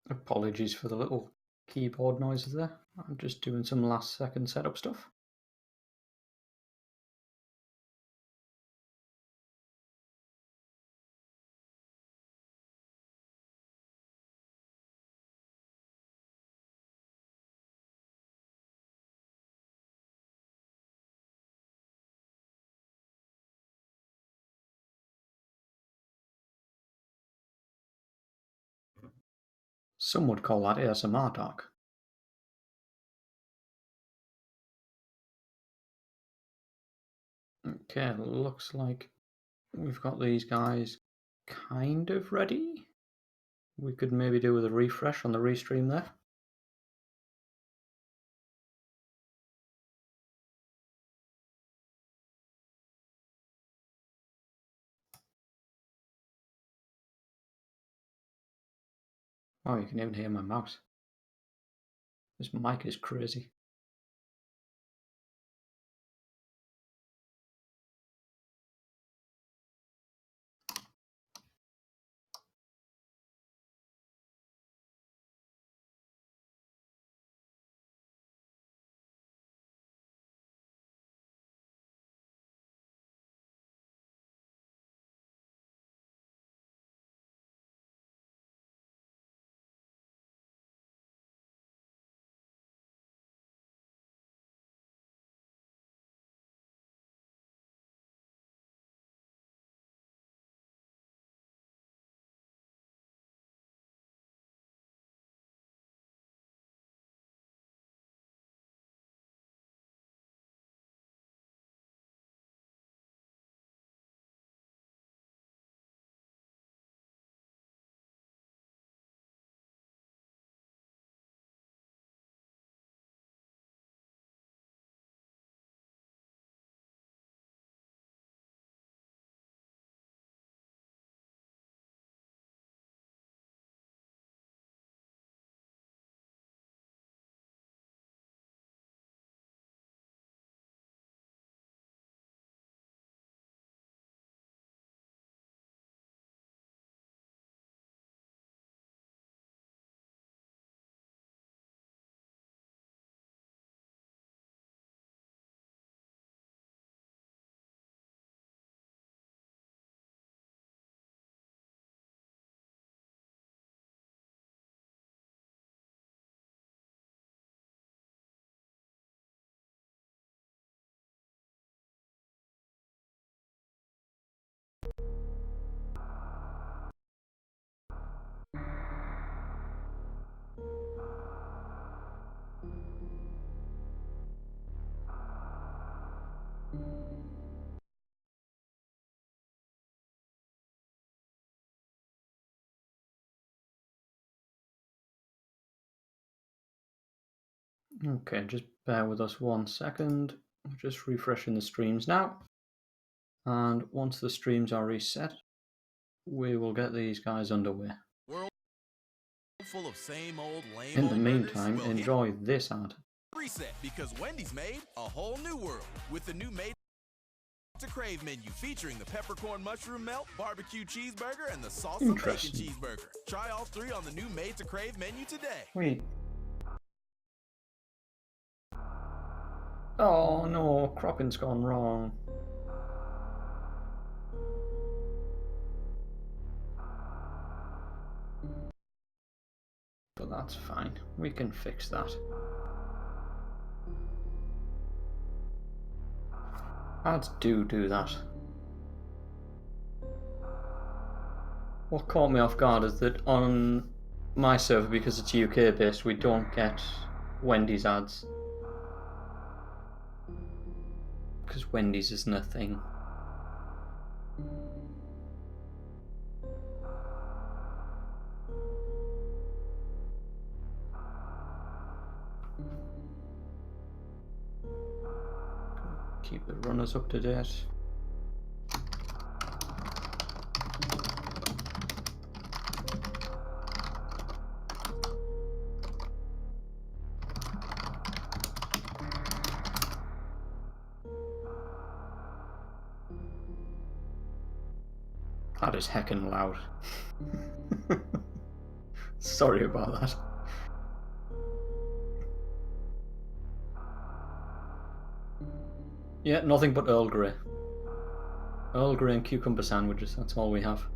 Apologies for the little keyboard noises there. I'm just doing some last second setup stuff. Some would call that ASMR talk. Okay, looks like we've got these guys kind of ready. We could maybe do with a refresh on the restream there. Oh, you can even hear my mouse. This mic is crazy. Okay, just bear with us 1 second. I'm just refreshing the streams now. And once the streams are reset, we will get these guys underway. World full of same old lame In the old meantime, burgers? Well, enjoy this ad. Reset, because Wendy's made a whole new world with the new Made to Crave menu featuring the peppercorn mushroom melt, barbecue cheeseburger, and the salsa bacon Interesting. cheeseburger. Try all three on the new Made to Crave menu today. Wait. Oh no, cropping's gone wrong. But that's fine. We can fix that. Ads do that. What caught me off guard is that on my server, because it's UK based, we don't get Wendy's ads. Because Wendy's isn't a thing. Keep the runners up to date. That is heckin' loud. Sorry about that. Yeah, nothing but Earl Grey. Earl Grey and cucumber sandwiches, that's all we have.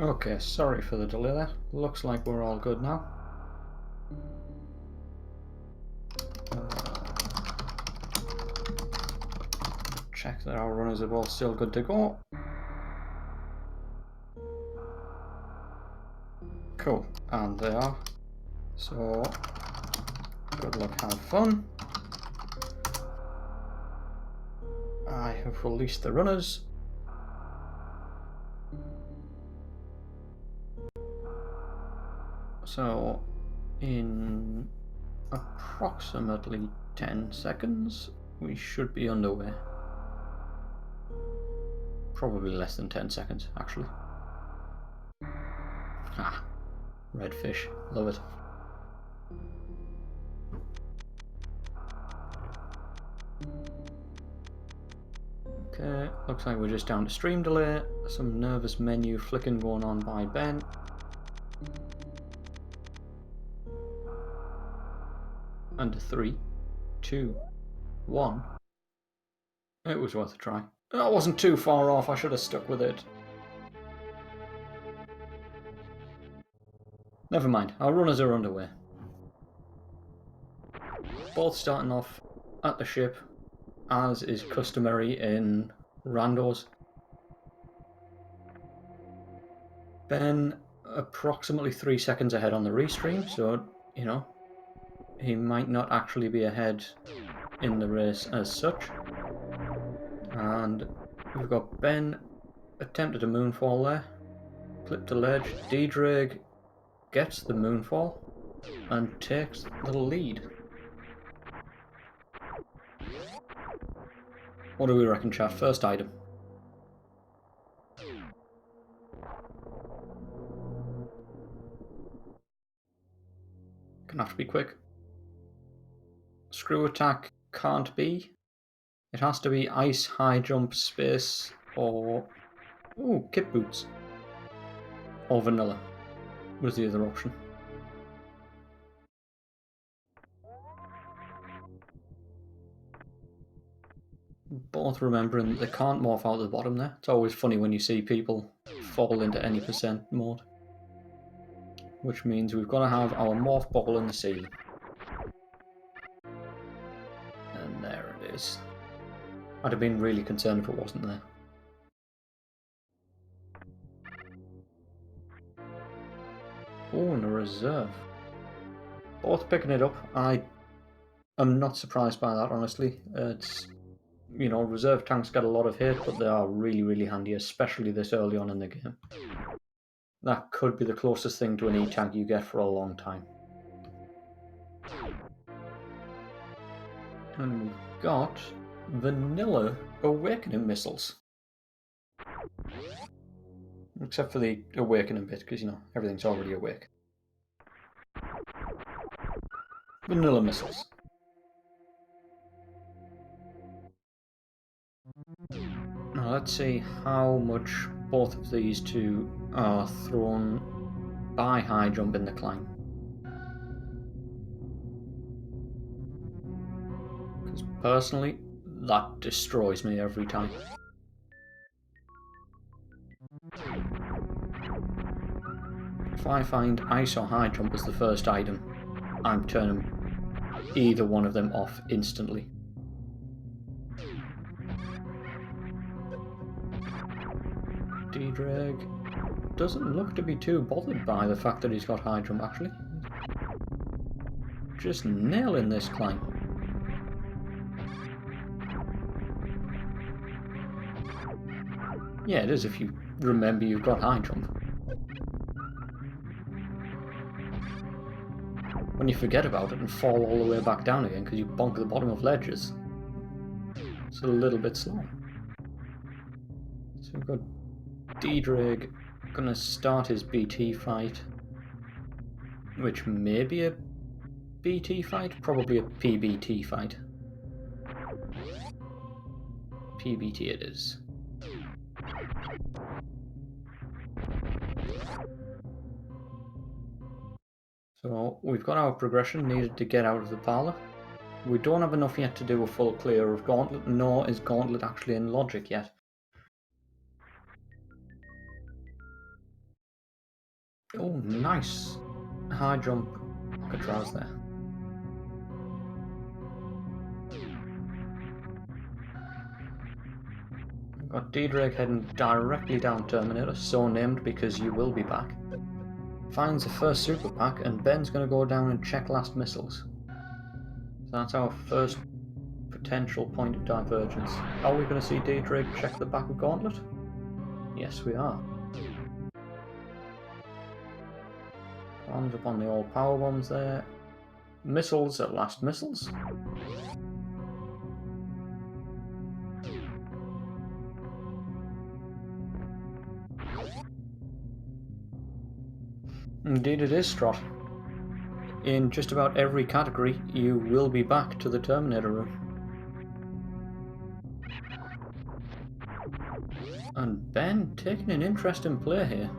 Okay, sorry for the delay there. Looks like we're all good now. Check that our runners are all still good to go. Cool, and they are. So, good luck, have fun. I have released the runners. So, in approximately 10 seconds, we should be underway. Probably less than 10 seconds, actually. Ah, red fish, love it. Okay, looks like we're just down to stream delay. Some nervous menu flicking going on by Ben. And 3, 2, 1. It was worth a try. I wasn't too far off, I should have stuck with it. Never mind, our runners are underway. Both starting off at the ship, as is customary in randos. Ben approximately 3 seconds ahead on the restream, so, you know, he might not actually be ahead in the race as such. And we've got Ben attempted a moonfall there, clipped a ledge. Ddraig gets the moonfall and takes the lead. What do we reckon, chat? First item. Gonna have to be quick. Screw attack can't be. It has to be ice, high jump, space, or... ooh, kit boots. Or vanilla was the other option. Both remembering that they can't morph out of the bottom there. It's always funny when you see people fall into any percent mode. Which means we've got to have our morph ball in the ceiling. And there it is. I'd have been really concerned if it wasn't there. Oh, and a reserve. Both picking it up. I am not surprised by that, honestly. It's, you know, reserve tanks get a lot of hit, but they are really, really handy, especially this early on in the game. That could be the closest thing to an E-tank you get for a long time. And we've got vanilla awakening missiles. Except for the awakening bit, because, you know, everything's already awake. Vanilla missiles. Now let's see how much both of these two are thrown by high jump in the climb. Because personally, that destroys me every time. If I find ice or high jump as the first item, I'm turning either one of them off instantly. Ddraig doesn't look to be too bothered by the fact that he's got high jump, actually. Just nailing this climb. Yeah, it is if you remember you've got high jump. When you forget about it and fall all the way back down again because you bonk at the bottom of ledges, it's a little bit slow. So we've got Ddraig gonna start his BT fight, which may be a BT fight, probably a PBT fight. PBT it is. So we've got our progression needed to get out of the parlour. We don't have enough yet to do a full clear of Gauntlet, nor is Gauntlet actually in logic yet. Oh, nice. High jump Alcatraz there. We've got Ddraig heading directly down Terminator, so named because you will be back. Finds the first super pack, and Ben's going to go down and check last missiles. So that's our first potential point of divergence. Are we going to see Ddraig check the back of Gauntlet? Yes, we are. Bombs up on the old power bombs there. Missiles at last missiles. Indeed it is, Strot. In just about every category, you will be back to the Terminator room. And Ben taking an interest in play here.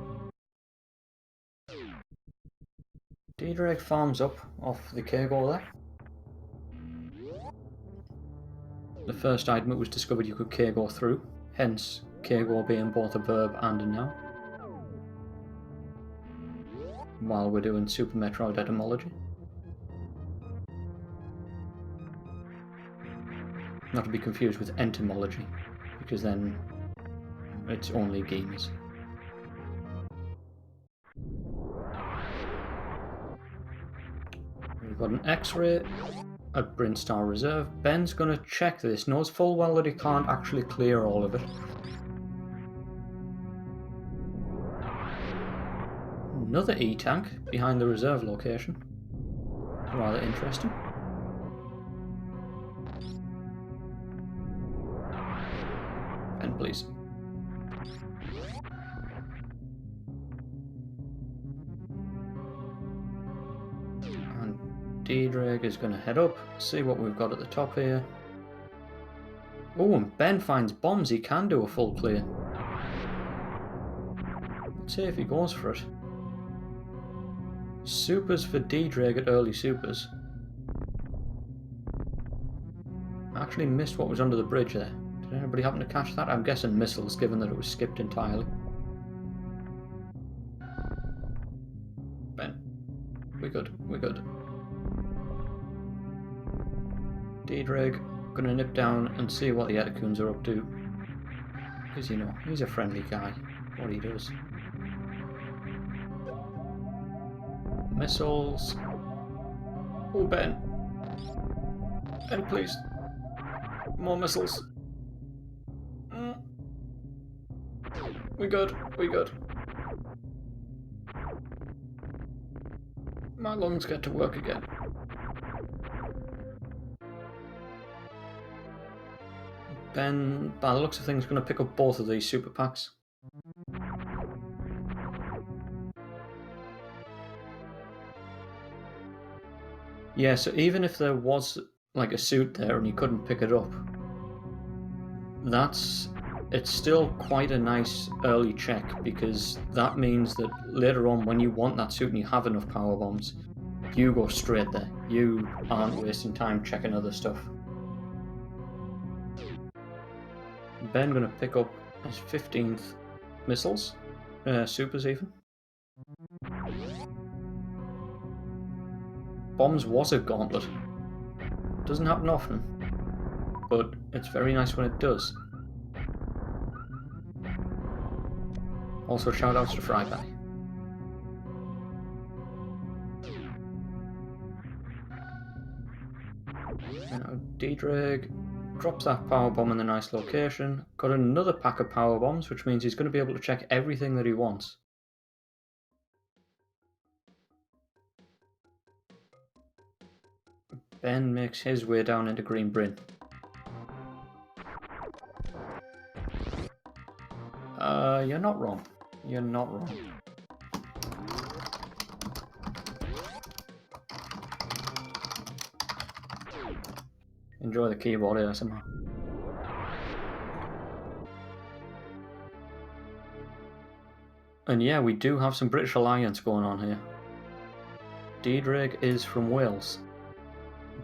Ddraig farms up off the K-Go there. The first item it was discovered you could K-Go through, hence K-Go being both a verb and a noun. While we're doing Super Metroid etymology. Not to be confused with entomology, because then it's only games. We've got an X-ray at Brinstar Reserve. Ben's going to check this, knows full well that he can't actually clear all of it. Another E-tank behind the reserve location. Rather interesting. Ben, please. And Ddraig is going to head up, see what we've got at the top here. Oh, and Ben finds bombs. He can do a full clear. Let's see if he goes for it. Supers for Ddraig at early supers. I actually missed what was under the bridge there. Did anybody happen to catch that? I'm guessing missiles, given that it was skipped entirely. Ben, we're good, we're good. Ddraig, gonna nip down and see what the Etacoons are up to. Because, you know, he's a friendly guy, what he does. Missiles. Oh, Ben. Ben, please. More missiles. We good, we good. My lungs get to work again. Ben, by the looks of things, going to pick up both of these super packs. Yeah, so even if there was like a suit there and you couldn't pick it up, it's still quite a nice early check, because that means that later on when you want that suit and you have enough power bombs, you go straight there. You aren't wasting time checking other stuff. Ben gonna pick up his 15th missiles, supers even. Bombs was a gauntlet. Doesn't happen often, but it's very nice when it does. Also, shoutouts to Fryby. Now, Ddraig drops that power bomb in a nice location. Got another pack of power bombs, which means he's going to be able to check everything that he wants. Ben makes his way down into Green Bryn. You're not wrong. You're not wrong. Enjoy the keyboard ASMR. And yeah, we do have some British alliance going on here. Ddraig is from Wales.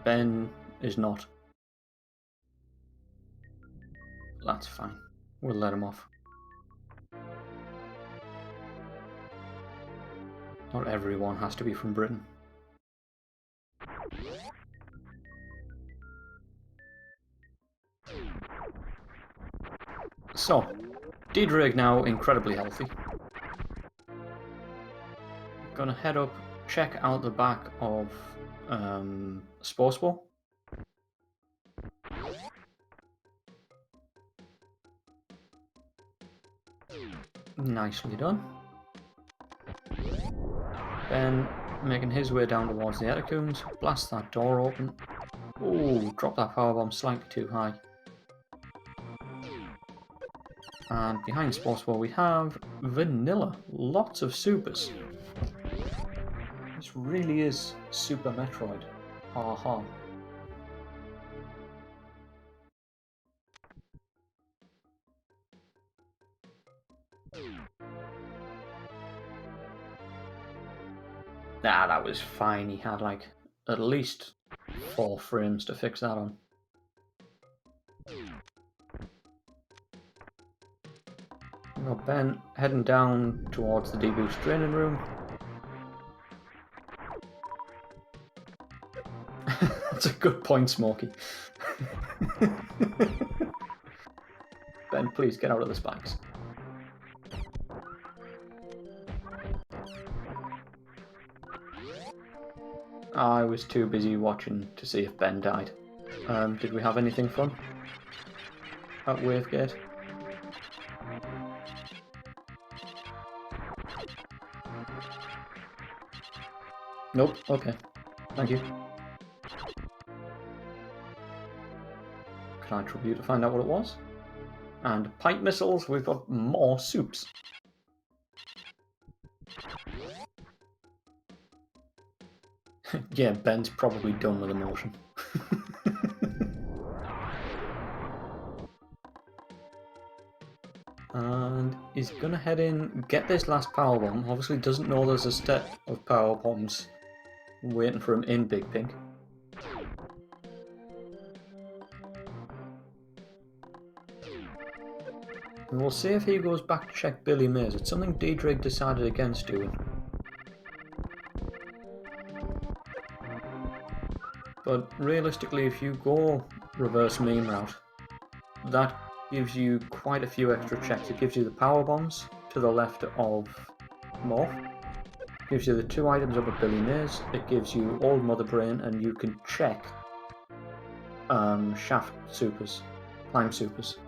Ben is not. That's fine. We'll let him off. Not everyone has to be from Britain. So, Ddraig now incredibly healthy. Gonna head up, check out the back of Sportsball. Nicely done. Ben making his way down towards the Etacoons, blast that door open. Ooh, drop that powerbomb slightly too high. And behind Sportsball we have Vanilla. Lots of supers. This really is Super Metroid. Ha ha. Nah, that was fine. He had like at least 4 frames to fix that on. We've got Ben heading down towards the D-Boost training room. That's a good point, Smokey. Ben, please get out of the spikes. I was too busy watching to see if Ben died. Did we have anything fun at Wavegate? Nope, okay. Thank you. Can I trouble you to find out what it was? And pipe missiles, we've got more soups. Yeah, Ben's probably done with emotion. And he's gonna head in, get this last power bomb. Obviously doesn't know there's a set of power bombs waiting for him in Big Pink. And we'll see if he goes back to check Billy Mays. It's something Ddraig decided against doing. But realistically, if you go reverse meme route, that gives you quite a few extra checks. It gives you the power bombs to the left of Morph. It gives you the 2 items up at Billy Mays. It gives you Old Mother Brain, and you can check Shaft supers, Climb supers.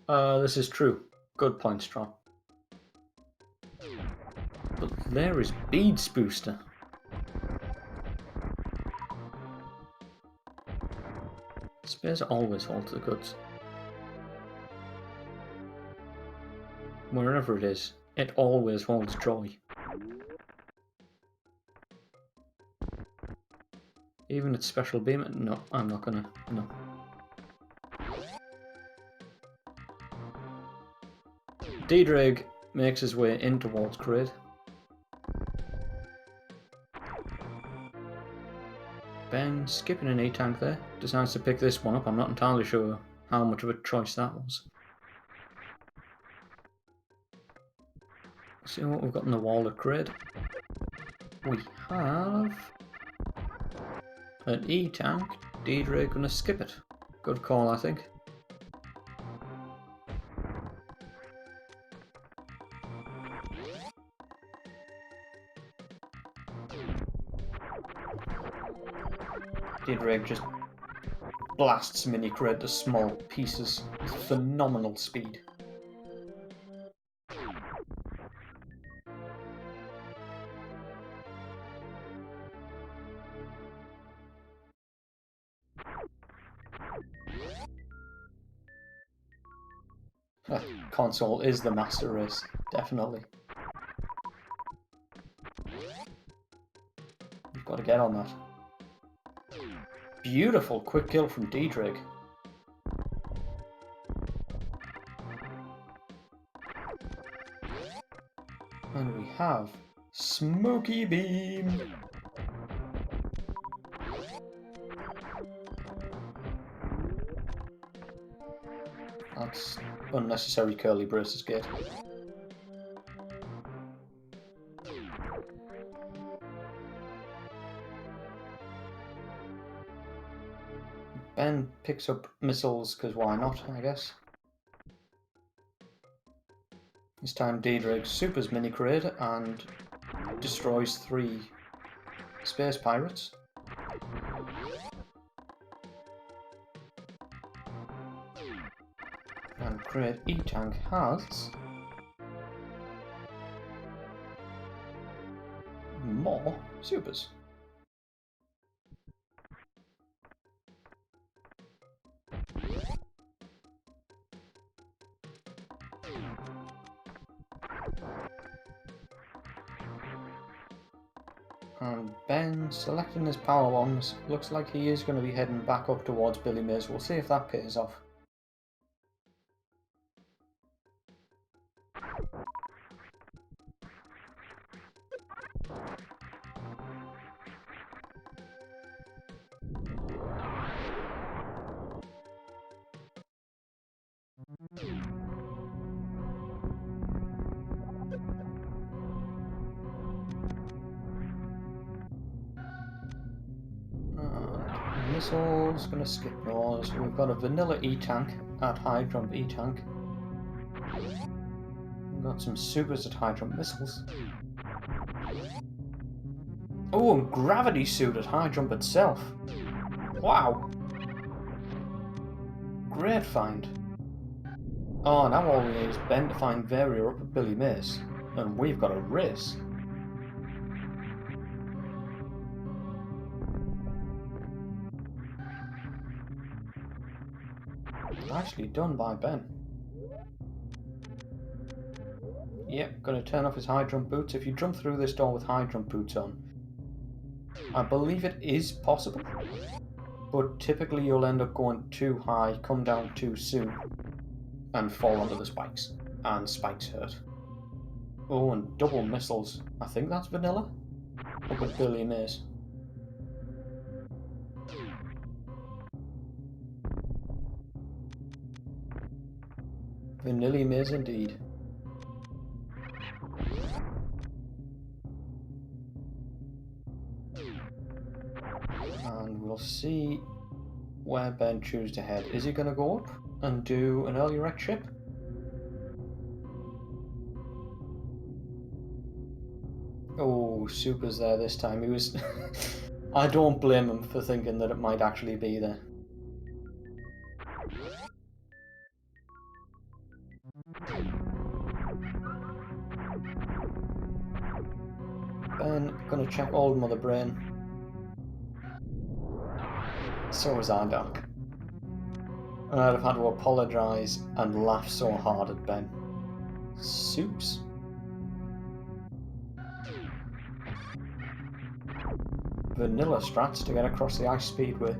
This is true. Good point, Straw. But there is Beads Booster. Space always holds the goods. Wherever it is, it always holds joy. Even its special beam. No, I'm not gonna. No. Ddraig makes his way in towards Kraid. Ben, skipping an E-tank there, decides to pick this one up. I'm not entirely sure how much of a choice that was. See what we've got in the wall at Kraid. We have an E-tank. Ddraig gonna skip it. Good call, I think. Ddraig just blasts Mini Kraid to small pieces with phenomenal speed. Console is the master race, definitely. You've got to get on that. Beautiful quick kill from Ddraig. And we have Smoky Beam. That's unnecessary curly braces gate. Ben picks up missiles because why not, I guess. This time Ddraig supers Mini Kraid and destroys 3 space pirates. And Kraid E-tank has more supers. And Ben selecting his power bombs. Looks like he is going to be heading back up towards Billy Mays. We'll see if that pays off. Missiles, gonna skip those. We've got a vanilla E-tank at high jump E-tank. We've got some supers at high jump missiles. Oh, and gravity suit at high jump itself. Wow. Great find. Oh, now all we need is Ben to find Varia up at Billy Mays. And we've got a race. Nicely done by Ben. Yep, gonna turn off his high jump boots. If you jump through this door with high jump boots on, I believe it is possible, but typically you'll end up going too high, come down too soon, and fall onto the spikes. And spikes hurt. Oh, and double missiles. I think that's vanilla? Up with Billy Mays. Vanilla maze indeed. And we'll see where Ben chooses to head. Is he going to go up and do an early wreck ship? Oh, Super's there this time. He was... I don't blame him for thinking that it might actually be there. Ben, gonna check old Mother Brain. So was Ardark. And I'd have had to apologise and laugh so hard at Ben. Soups? Vanilla strats to get across the ice speedway.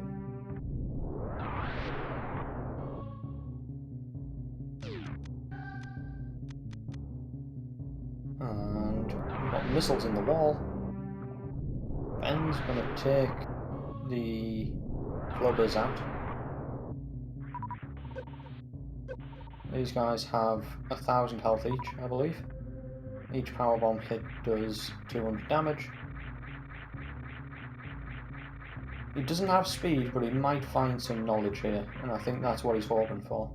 And we've got missiles in the wall. Ben's gonna take the clubbers out. These guys have 1,000 health each, I believe. Each powerbomb hit does 200 damage. He doesn't have speed, but he might find some knowledge here, and I think that's what he's hoping for.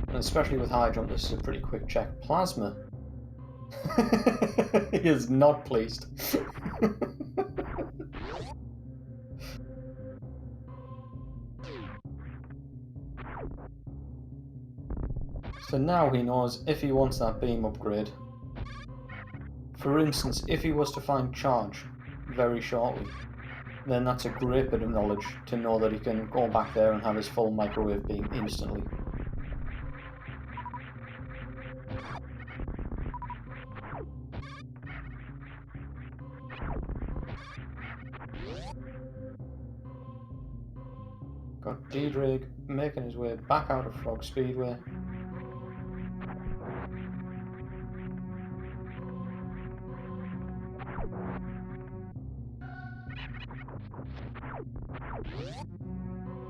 And especially with high jump, this is a pretty quick check. Plasma. He is not pleased. So now he knows if he wants that beam upgrade. For instance, if he was to find charge very shortly, then that's a great bit of knowledge to know that he can go back there and have his full microwave beam instantly. Got Ddraig making his way back out of Frog Speedway.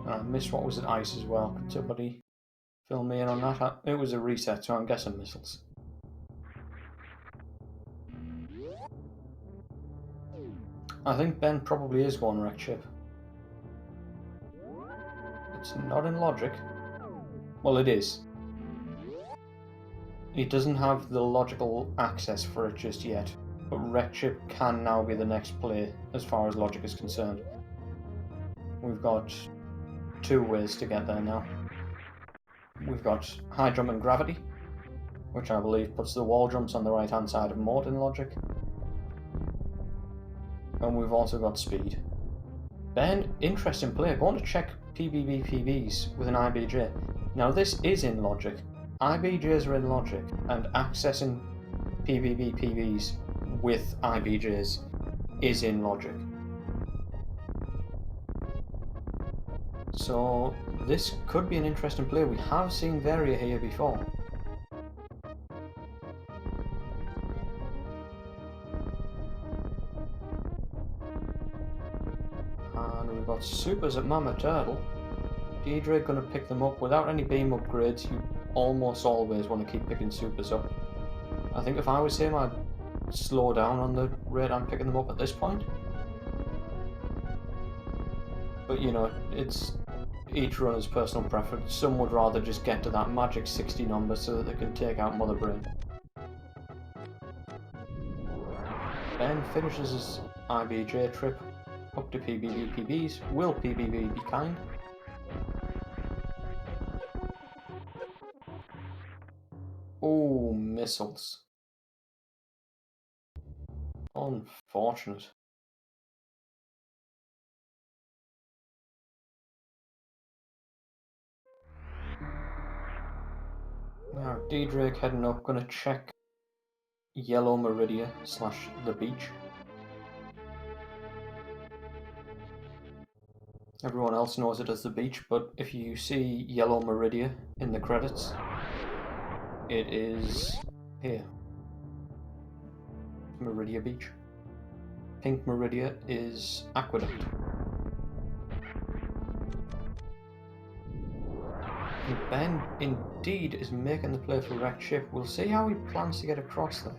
I missed what was at ice as well. Could somebody fill me in on that? It was a reset, so I'm guessing missiles. I think Ben probably is going wreck ship. It's not in logic. Well, it is. He doesn't have the logical access for it just yet, but wreck ship can now be the next play as far as logic is concerned. We've got 2 ways to get there now. We've got high jump and gravity, which I believe puts the wall jumps on the right hand side of mode in logic. And we've also got speed. Ben, interesting play, going to check PBB PBs with an IBJ. Now this is in logic. IBJs are in logic, and accessing PBB PBs with IBJs is in logic. So this could be an interesting play. We have seen Varia here before. And we've got supers at Mama Turtle. Ddraig gonna pick them up without any beam upgrades. You almost always want to keep picking supers up. I think if I was him, I'd slow down on the rate I'm picking them up at this point. But you know, it's each runner's personal preference. Some would rather just get to that magic 60 number so that they can take out Mother Brain. Ben finishes his IBJ trip up to PBB PBs. Will PBB be kind? Oh, missiles. Unfortunate. Now, Ddraig heading up, gonna check Yellow Meridia / the beach. Everyone else knows it as the beach, but if you see Yellow Meridia in the credits, it is here. Meridia Beach. Pink Meridia is Aqueduct. Ben indeed is making the play for wrecked ship. We'll see how he plans to get across there.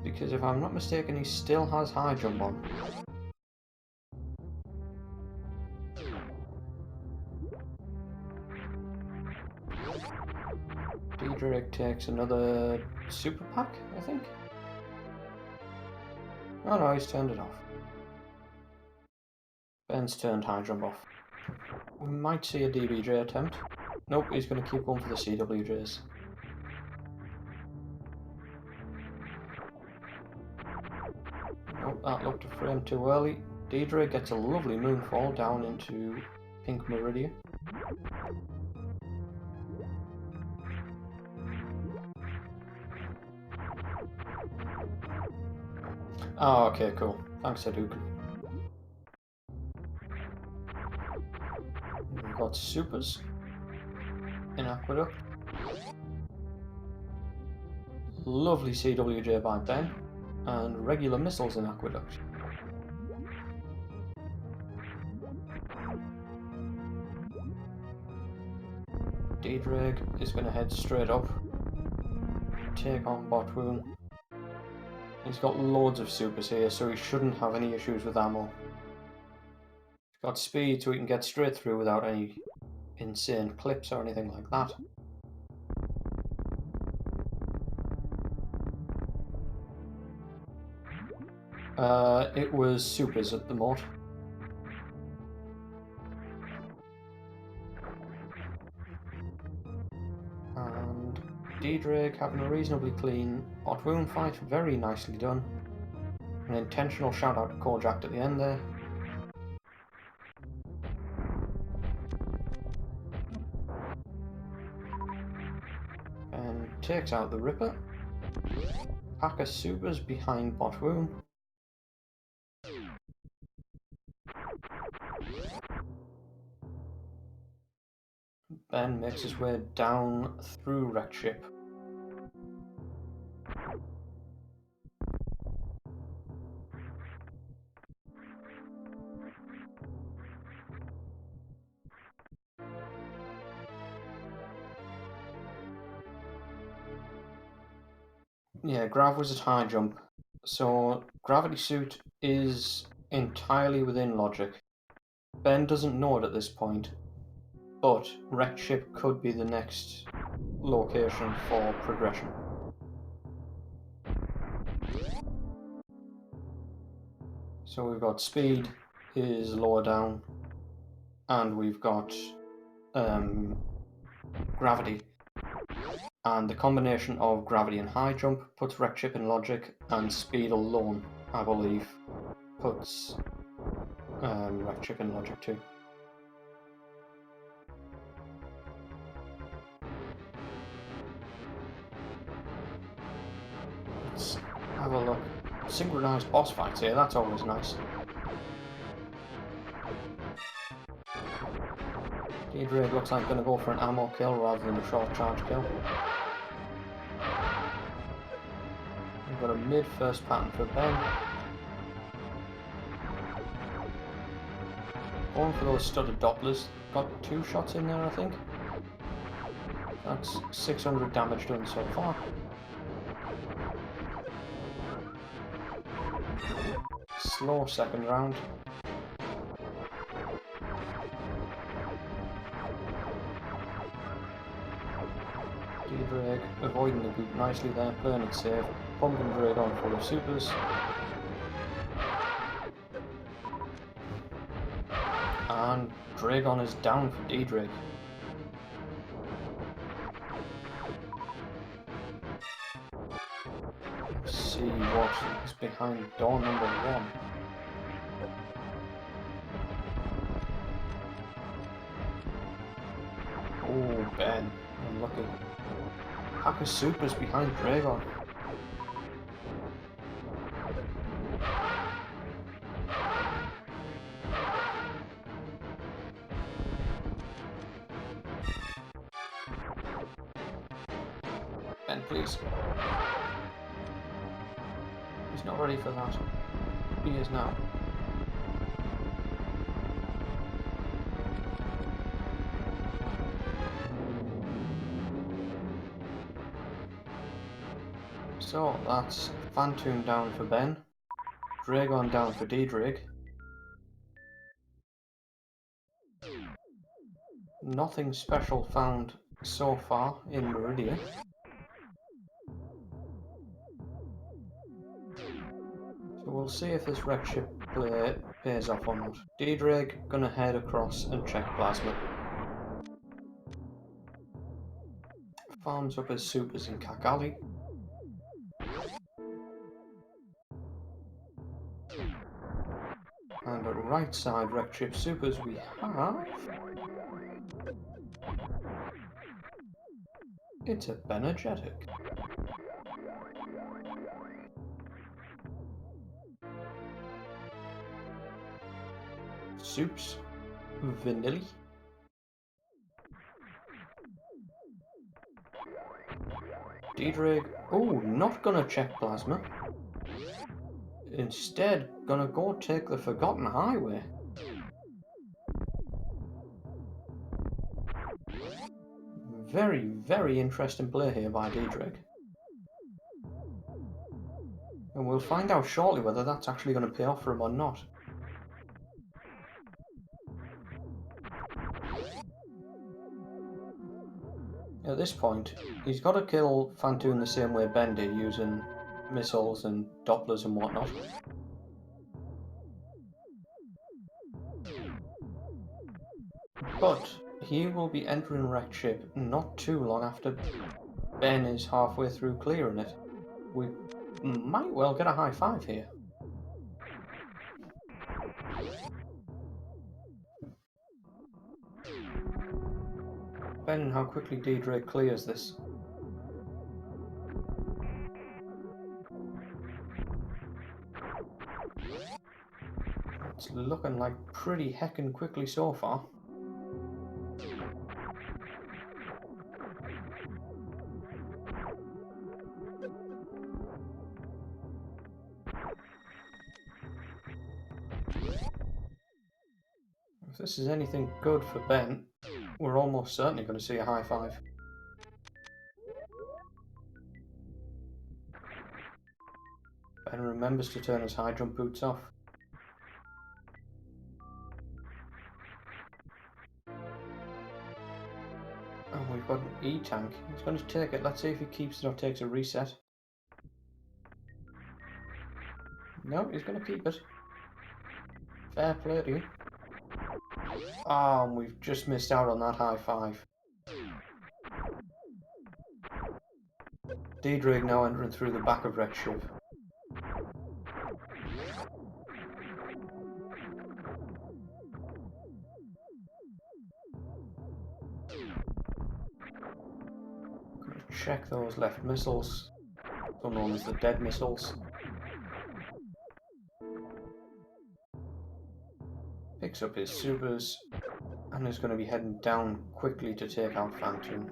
Because if I'm not mistaken, he still has high jump on. Ddraig takes another super pack, I think. Oh no, he's turned it off. Ben's turned high jump off. We might see a DBJ attempt. Nope, he's going to keep going for the CWJs. Nope, that looked a frame too early. Ddraig gets a lovely moonfall down into Pink Meridian. Oh, okay, cool. Thanks, Hadouken. We've got supers in Aqueduct. Lovely CWJ by Ben. And regular missiles in Aqueduct. Ddraig is going to head straight up, take on Botwoon. He's got loads of supers here, so he shouldn't have any issues with ammo. He's got speed, so he can get straight through without any insane clips or anything like that. It was supers at the moat. And Ddraig having a reasonably clean Botwoon fight, very nicely done. An intentional shout out to Kojak at the end there. And takes out the Ripper. Pack of supers behind Botwoon. Ben makes his way down through wrecked ship. Yeah, Grav was at high jump, so Gravity Suit is entirely within logic. Ben doesn't know it at this point, but wrecked ship could be the next location for progression. So we've got speed is lower down, and we've got gravity. And the combination of gravity and high jump puts wrecked ship in logic, and speed alone, I believe, puts wrecked ship in logic too. Let's have a look. Synchronized boss fights here, that's always nice. Ddraig looks like going to go for an ammo kill rather than a short charge kill. We've got a mid first pattern for Ben. Going for those studded Dopplers. Got 2 shots in there, I think. That's 600 damage done so far. Slow second round. Ddraig avoiding the boot nicely there, playing it safe. Pumping Ddraig on full of supers. And Dragon is down for Ddraig. Let's see what is behind door number 1. Oh, Ben, unlucky. Pack of supers behind Dragon. Ben, please. He's not ready for that. He is now. So that's Phantom down for Ben, Dragon down for Ddraig. Nothing special found so far in Meridia. So we'll see if this wreck ship play pays off or not. Ddraig gonna head across and check plasma. Farms up his supers in Kakali. And at right side wreck ship supers we have... It's a Bennergetic. Soups. Vanilli. Ddraig, oh, not gonna check plasma. Instead, gonna go take the Forgotten Highway. Very, very interesting play here by Ddraig. And we'll find out shortly whether that's actually going to pay off for him or not. At this point, he's got to kill Phantom the same way Ben did, using missiles and Dopplers and whatnot. But he will be entering wrecked ship not too long after Ben is halfway through clearing it. We might well get a high five here. Depending how quickly Ddraig clears this. It's looking like pretty heckin' quickly so far. If this is anything good for Ben, we're almost certainly going to see a high five. Ben remembers to turn his high jump boots off. And we've got an E-tank. He's going to take it. Let's see if he keeps it or takes a reset. No, he's going to keep it. Fair play to you. Ah, and we've just missed out on that high five. Ddraig now entering through the back of wrecked ship. Gonna check those left missiles, so known as the dead missiles. Picks up his supers and is going to be heading down quickly to take out Phantom.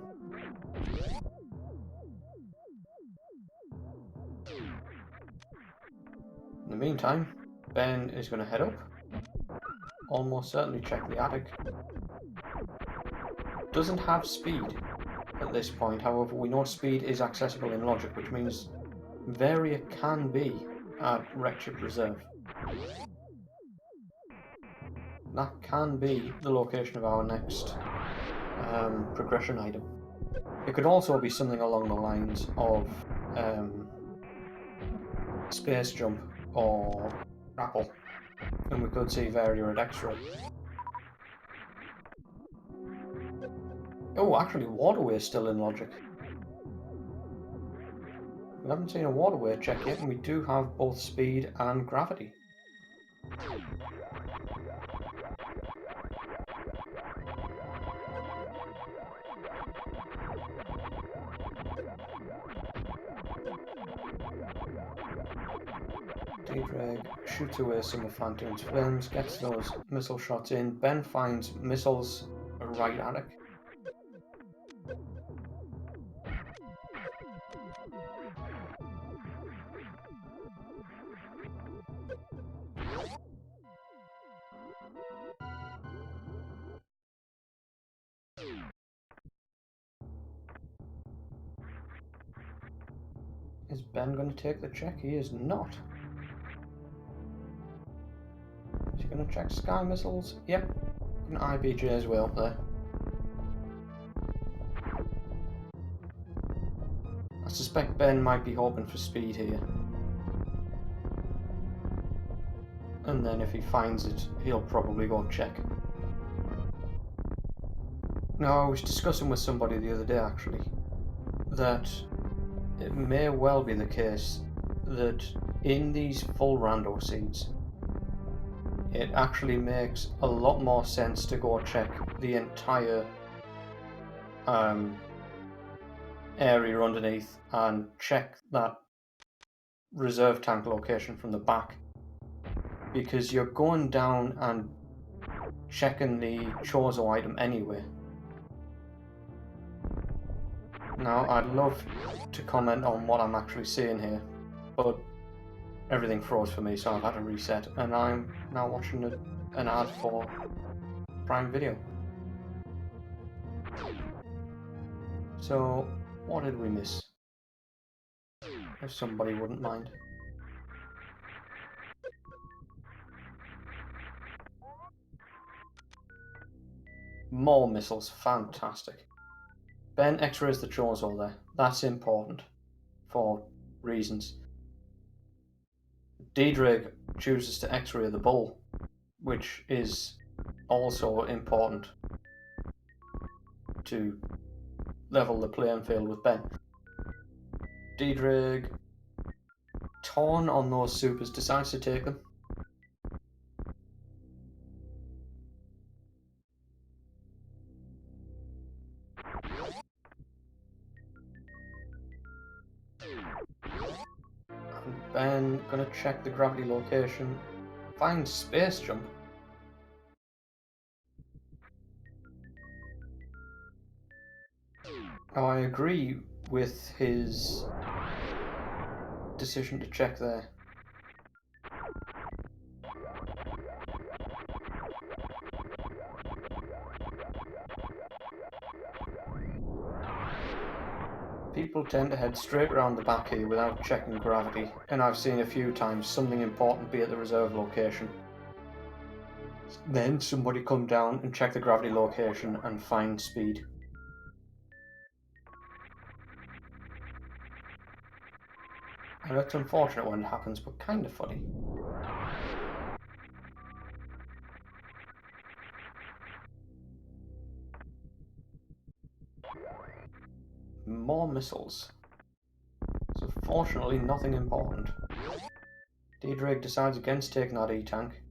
In the meantime, Ben is going to head up. Almost certainly check the attic. Doesn't have speed at this point, however we know speed is accessible in logic, which means Varia can be at wrecked ship reserve. That can be the location of our next progression item. It could also be something along the lines of space jump or grapple, and we could see Varia at X-ray. Oh, actually, waterway is still in logic. We haven't seen a waterway check yet, and we do have both speed and gravity. Ddraig shoots away some of Phantom's flames, gets those missile shots in. Ben finds missiles right at it. Is Ben going to take the check? He is not. Is he going to check Sky Missiles? Yep. An IBJ as well there. I suspect Ben might be hoping for speed here. And then if he finds it, he'll probably go check. Now, I was discussing with somebody the other day, actually, that it may well be the case that in these full rando seeds, it actually makes a lot more sense to go check the entire area underneath and check that reserve tank location from the back, because you're going down and checking the Chozo item anyway. Now, I'd love to comment on what I'm actually seeing here, but everything froze for me, so I've had to reset, and I'm now watching an ad for Prime Video. So, what did we miss? If somebody wouldn't mind. More missiles, fantastic. Ben X-rays the Chozo there. That's important for reasons. Ddraig chooses to X-ray the bull, which is also important to level the playing field with Ben. Ddraig, torn on those supers, decides to take them. And Ben gonna check the gravity location, find space jump. Now, I agree with his decision to check there. People tend to head straight around the back here without checking gravity, and I've seen a few times something important be at the reserve location. Then somebody come down and check the gravity location and find speed. And it's unfortunate when it happens, but kind of funny. More missiles. So fortunately nothing important. Ddraig decides against taking that E-tank.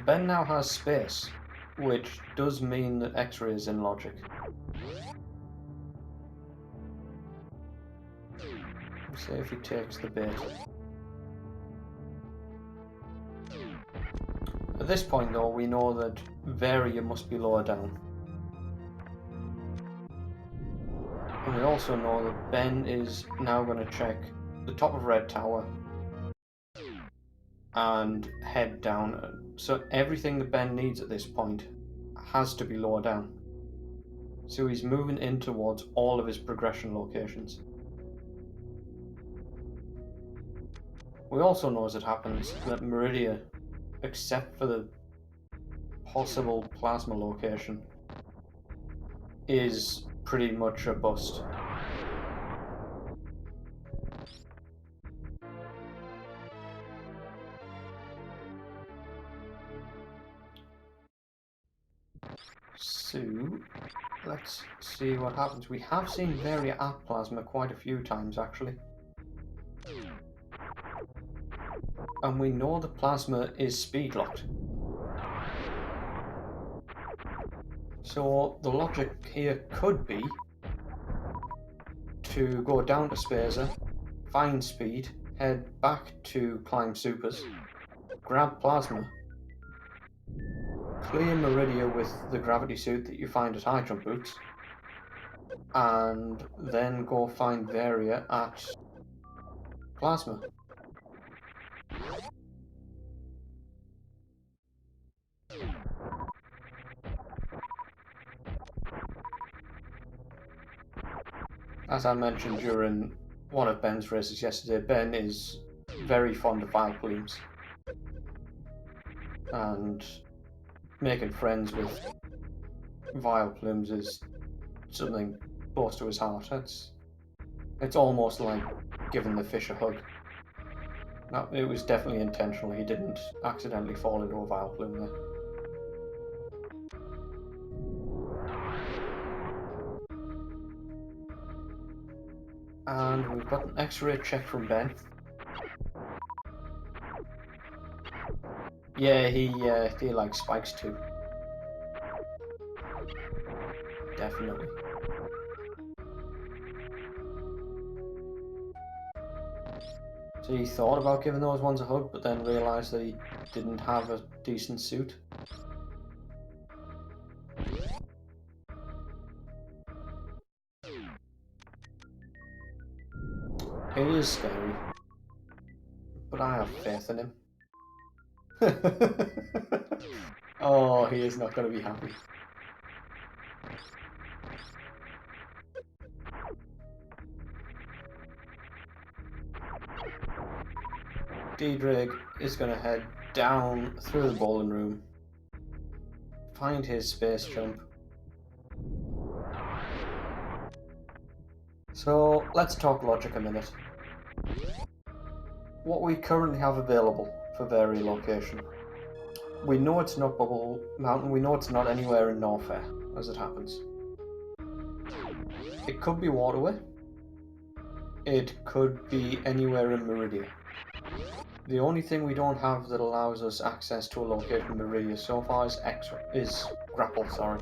Ben now has space, which does mean that X-ray is in logic. Let's see if he takes the bait. At this point though, we know that Varia must be lower down. And we also know that Ben is now going to check the top of Red Tower and head down. So everything that Ben needs at this point has to be lower down. So he's moving in towards all of his progression locations. We also know as it happens that Meridia, except for the possible plasma location, is pretty much a bust. So, let's see what happens. We have seen Varia at plasma quite a few times actually. And we know the plasma is speed locked. So the logic here could be to go down to Spacer, find speed, head back to climb supers, grab plasma, clear Meridia with the gravity suit that you find at high jump boots, and then go find Varia at plasma. As I mentioned during one of Ben's races yesterday, Ben is very fond of vile plumes. And making friends with vile plumes is something close to his heart. It's almost like giving the fish a hug. No, it was definitely intentional. He didn't accidentally fall into a vile plume there. And we've got an X-ray check from Ben. Yeah, he likes spikes too. Definitely. So he thought about giving those ones a hug, but then realised that he didn't have a decent suit. It is scary, but I have faith in him. Oh, he is not going to be happy. Ddraig is going to head down through the bowling room, find his space jump. So let's talk logic a minute. What we currently have available for Vari location. We know it's not Bubble Mountain, we know it's not anywhere in Norfair, as it happens. It could be Waterway. It could be anywhere in Meridia. The only thing we don't have that allows us access to a location in Meridia so far is Grapple, sorry.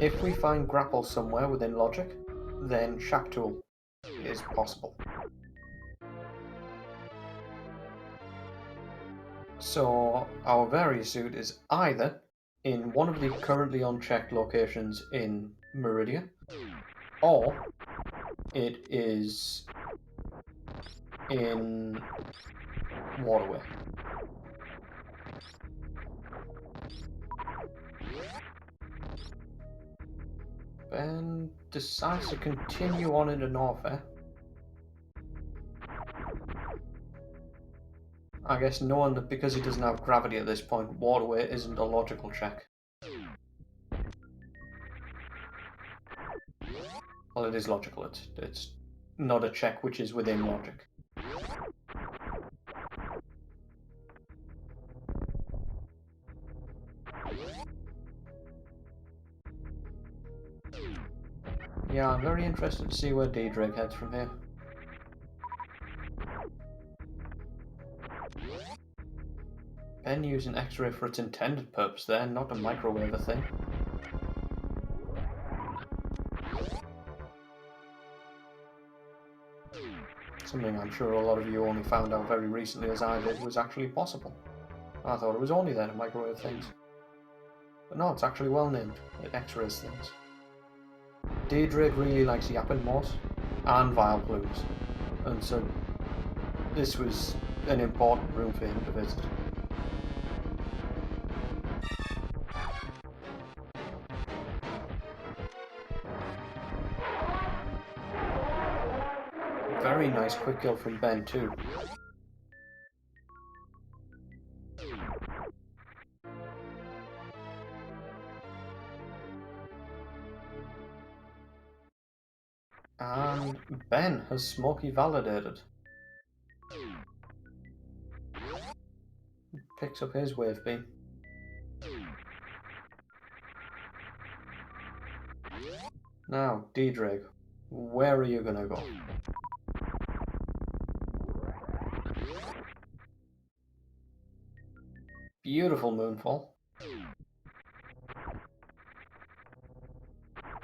If we find Grapple somewhere within logic, then Shaptool is possible. So our Vari-suit is either in one of the currently unchecked locations in Meridia, or it is in Waterway. Ben decides to continue on into Norfair. I guess knowing that because he doesn't have gravity at this point, Waterway isn't a logical check. Well, it is logical, it's not a check which is within logic. Yeah, I'm very interested to see where Ddraig heads from here. Ben using X-ray for its intended purpose there, not to microwave a thing. Something I'm sure a lot of you only found out very recently, as I did, was actually possible. I thought it was only there to microwave things. But no, it's actually well named. It X-rays things. Ddraig really likes yapping moss and vile plumes, and so this was an important room for him to visit. Very nice quick kill from Ben too. And Ben has Smoky validated. Picks up his wave beam. Now, Ddraig, where are you gonna go? Beautiful moonfall.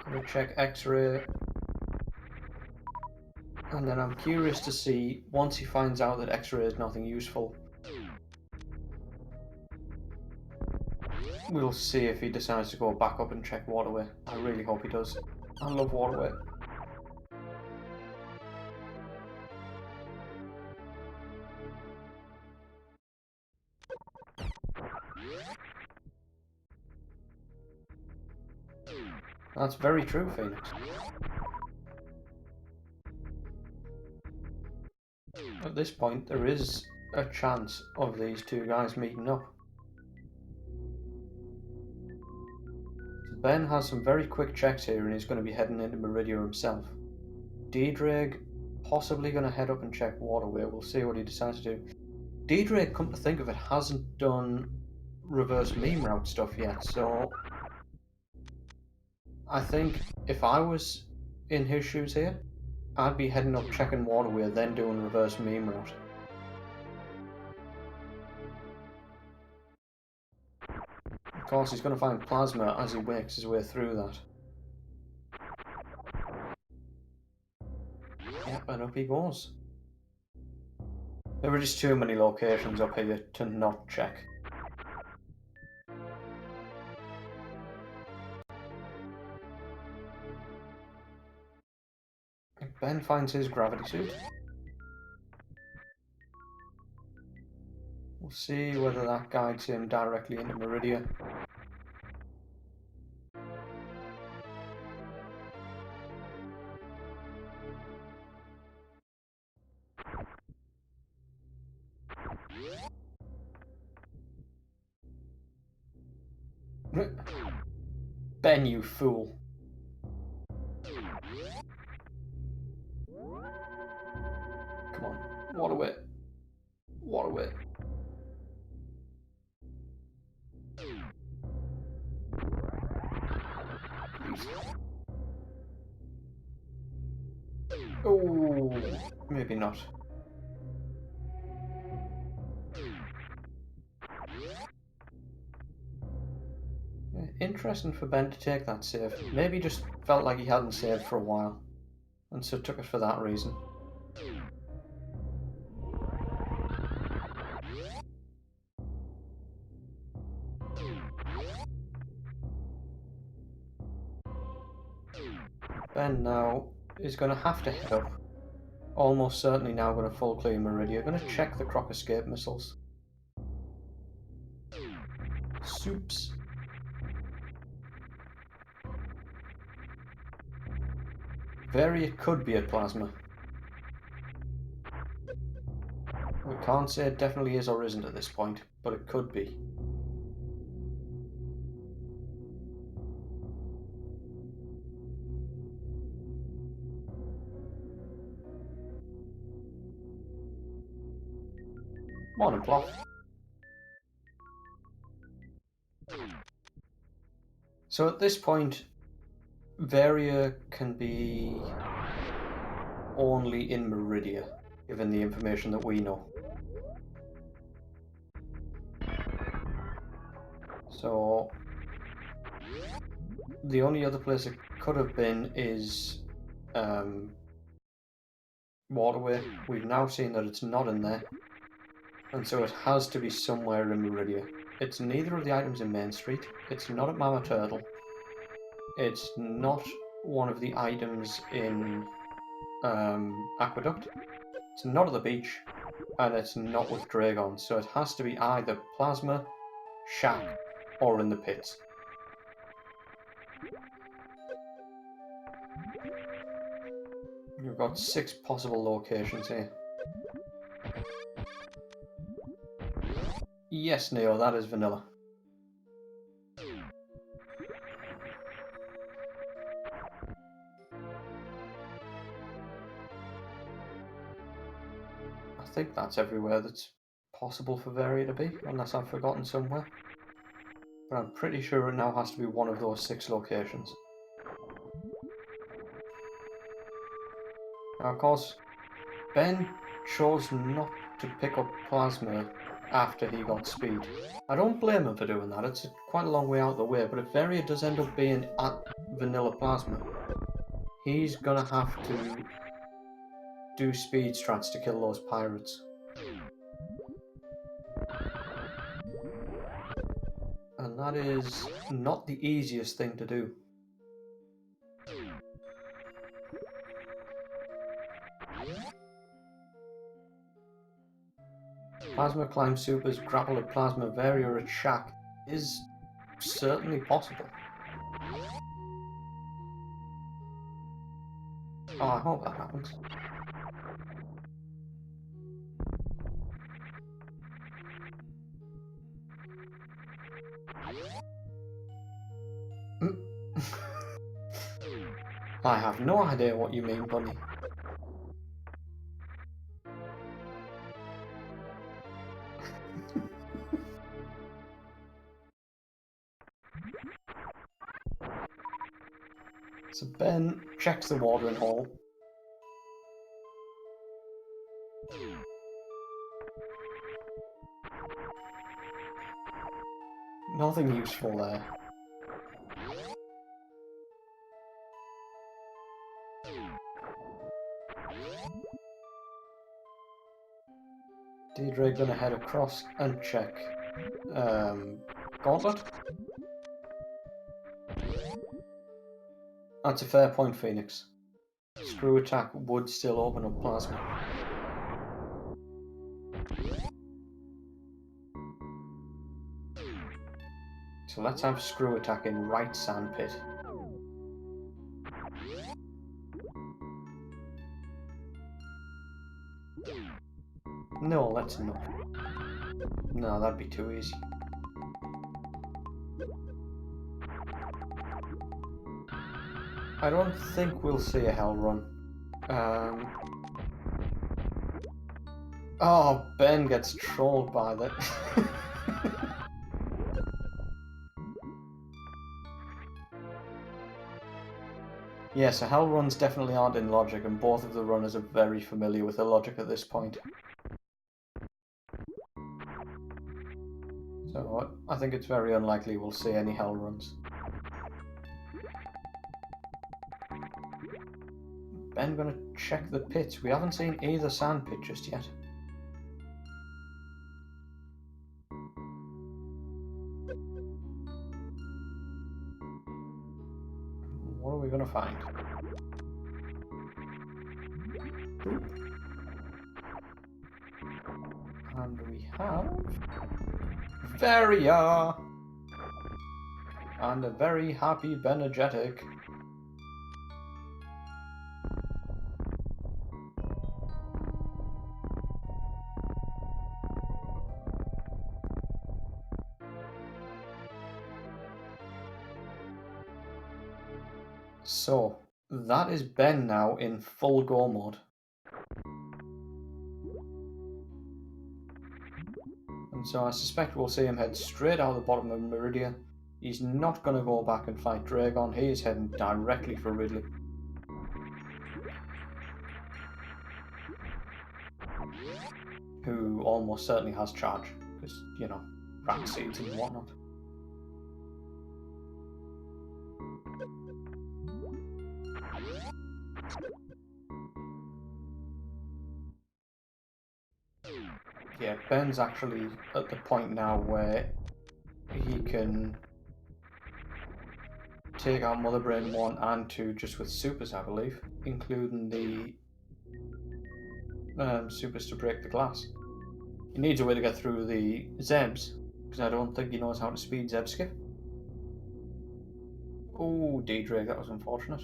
Gonna check X-ray. And then I'm curious to see, once he finds out that X-ray is nothing useful, we'll see if he decides to go back up and check Waterway. I really hope he does. I love Waterway. That's very true, Phoenix. at this point there is a chance of these two guys meeting up. So Ben has some very quick checks here and he's going to be heading into Meridia himself. Ddraig possibly going to head up and check Waterway. We'll see what he decides to do. Ddraig, come to think of it, hasn't done reverse meme route stuff yet, so I think if I was in his shoes here, I'd be heading up checking Waterway, then doing reverse meme route. Of course, he's going to find Plasma as he works his way through that. Yep, and up he goes. There were just too many locations up here to not check. Ben finds his gravity suit. We'll see whether that guides him directly into Meridia. Ben, you fool. Come on, Waterway. Waterway. Please. Oh, maybe not. Interesting for Ben to take that save. Maybe he just felt like he hadn't saved for a while, and so took it for that reason. Ben now is going to have to head up. Almost certainly now going to full clear Meridia. Going to check the Croc escape missiles. Soups. It could be at Plasma. We can't say it definitely is or isn't at this point, but it could be. Morning, Plot. So at this point, Varia can be only in Meridia, given the information that we know. So the only other place it could have been is Waterway. We've now seen that it's not in there, and so it has to be somewhere in Meridia. It's neither of the items in Main Street, it's not at Mama Turtle, it's not one of the items in Aqueduct, it's not at the beach, and it's not with Ddraig, so it has to be either Plasma, Shack, or in the pits. We've got 6 possible locations here. Yes, Neo, that is vanilla. I think that's everywhere that's possible for Varia to be, unless I've forgotten somewhere. But I'm pretty sure it now has to be one of those 6 locations. Now, of course, Ben chose not to pick up Plasma after he got speed. I don't blame him for doing that, it's quite a long way out of the way, but if Varia does end up being at vanilla Plasma, he's gonna have to do speed strats to kill those pirates. And that is not the easiest thing to do. Plasma climb supers, grapple at Plasma, Varia at Shack is certainly possible. Oh, I hope that happens. I have no idea what you mean, Bunny. So Ben checks the watering hole. Nothing useful there. Ddraig gonna head across and check Gauntlet. That's a fair point, Phoenix. Screw attack would still open up plasma. So let's have screw attack in right sandpit. No, let's not. No, that'd be too easy. I don't think we'll see a hell run. Oh, Ben gets trolled by that. Yeah, so hell runs definitely aren't in logic, and both of the runners are very familiar with the logic at this point. So I think it's very unlikely we'll see any hell runs. Ben gonna check the pits. We haven't seen either sand pit just yet. What are we gonna find? Boop. And we have Varia! And a very happy Bennergetic. So, that is Ben now in full go mode. And so I suspect we'll see him head straight out the bottom of Meridia. He's not going to go back and fight Dragon, he is heading directly for Ridley. Who almost certainly has charge, because, you know, rat seeds and whatnot. Yeah, Ben's actually at the point now where he can take out Mother Brain 1 and 2 just with supers, I believe, including the supers to break the glass. He needs a way to get through the Zebs, because I don't think he knows how to speed Zeb skip. Oh, Ddraig, that was unfortunate.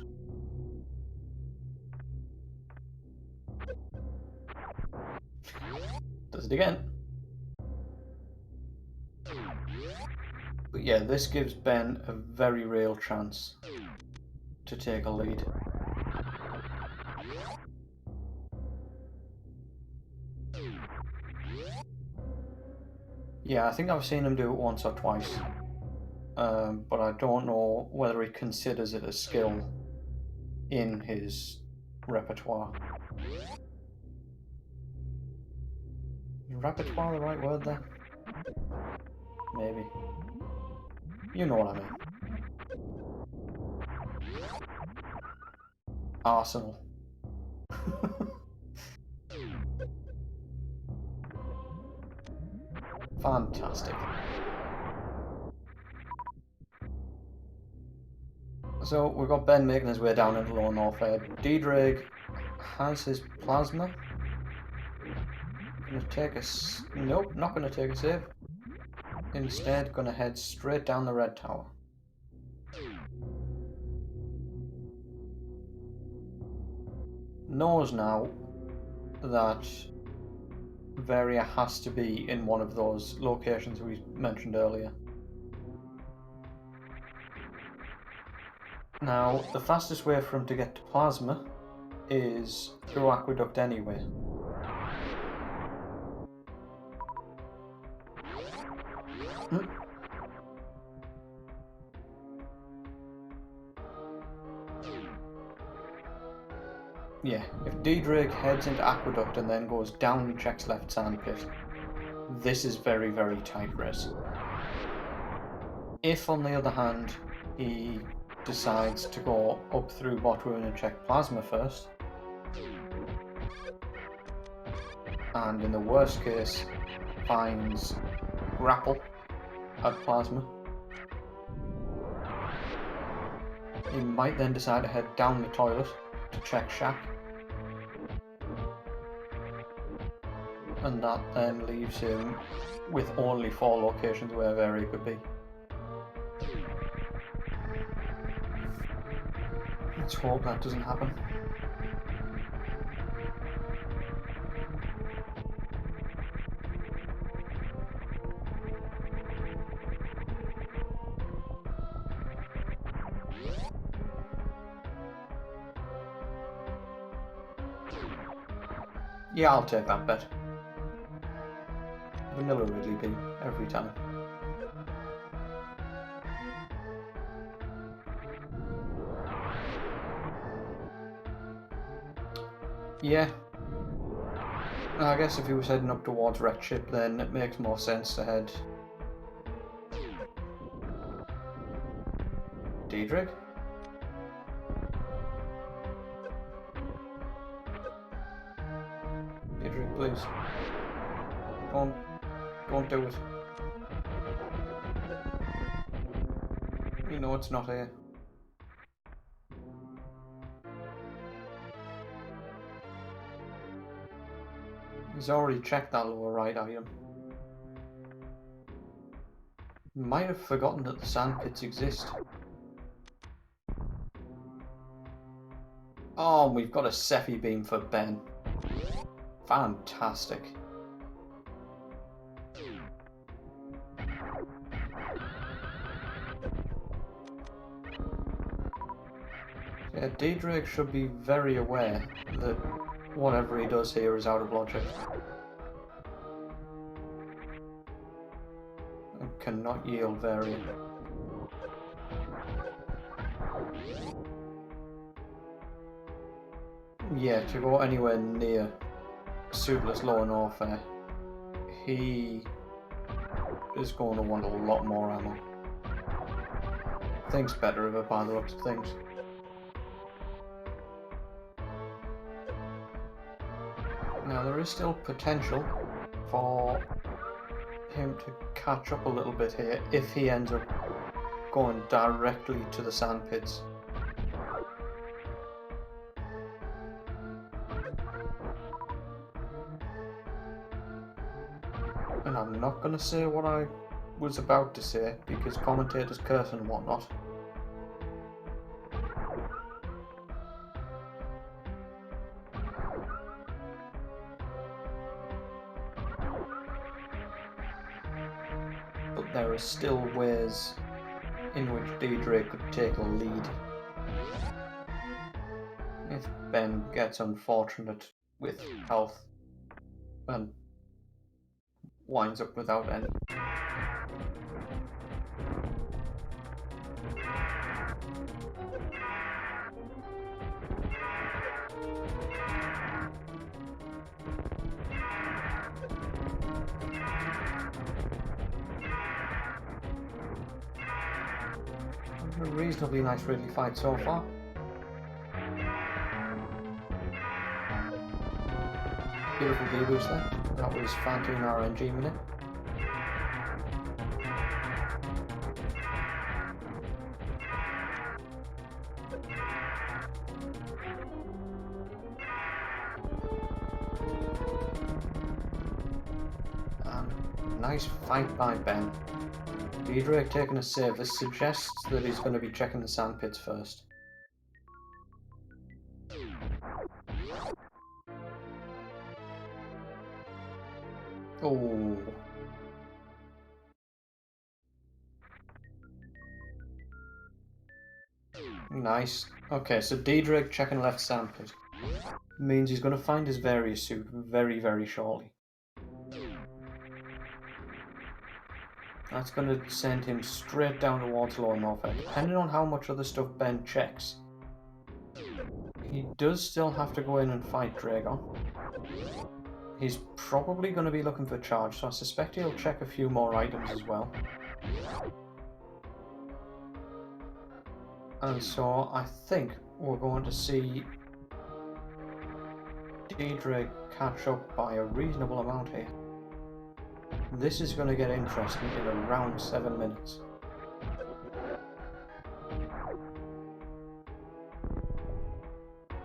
Does it again. But yeah, this gives Ben a very real chance to take a lead. Yeah, I think I've seen him do it once or twice. But I don't know whether he considers it a skill in his repertoire. Is repertoire the right word there? Maybe. You know what I mean. Arsenal. Fantastic. So we've got Ben making his way down into Lower Norfair. Ddraig has his plasma. Gonna take a nope, not gonna take a save. Instead, gonna head straight down the red tower. Knows now that Varia has to be in one of those locations we mentioned earlier. Now, the fastest way for him to get to plasma is through aqueduct anyway. Yeah, if Ddraig heads into aqueduct and then goes down and checks left sandpit, this is very, very tight race. If, on the other hand, he decides to go up through Botwoon and check plasma first, and in the worst case finds grapple at plasma, he might then decide to head down the toilet to check shack, and that then leaves him with only 4 locations where Vary could be. Let's hope that doesn't happen. Yeah, I'll take that bet. Vanilla Ridley beam every time. Yeah. I guess if he was heading up towards Red Ship, then it makes more sense to head Ddraig. Ddraig, please. Don't do it. You know it's not here. He's already checked that lower right item. Might have forgotten that the sandpits exist. Oh, we've got a Sephi beam for Ben. Fantastic. Yeah, Ddraig should be very aware that whatever he does here is out of logic. And cannot yield variant. Yeah, to go anywhere near Suitless Lower Norfair, he is going to want a lot more ammo. Thinks better of it by the looks of things. Now there is still potential for him to catch up a little bit here if he ends up going directly to the sandpits. And I'm not going to say what I was about to say because commentators curse and whatnot. But there are still ways in which Ddraig could take a lead. If Ben gets unfortunate with health and winds up without any. A reasonably nice Ridley fight so far. Beautiful D-boost there. That was Fantoon RNG minute. And nice fight by Ben. Ddraig taking a save. This suggests that he's going to be checking the sandpits first. Oh. Nice. Okay, so Ddraig checking left sandpit means he's going to find his various suit very, very shortly. That's going to send him straight down towards Lower Norfair, depending on how much other stuff Ben checks. He does still have to go in and fight Dragon. He's probably going to be looking for charge, so I suspect he'll check a few more items as well. And so I think we're going to see Ddraig catch up by a reasonable amount here. This is going to get interesting in around 7 minutes.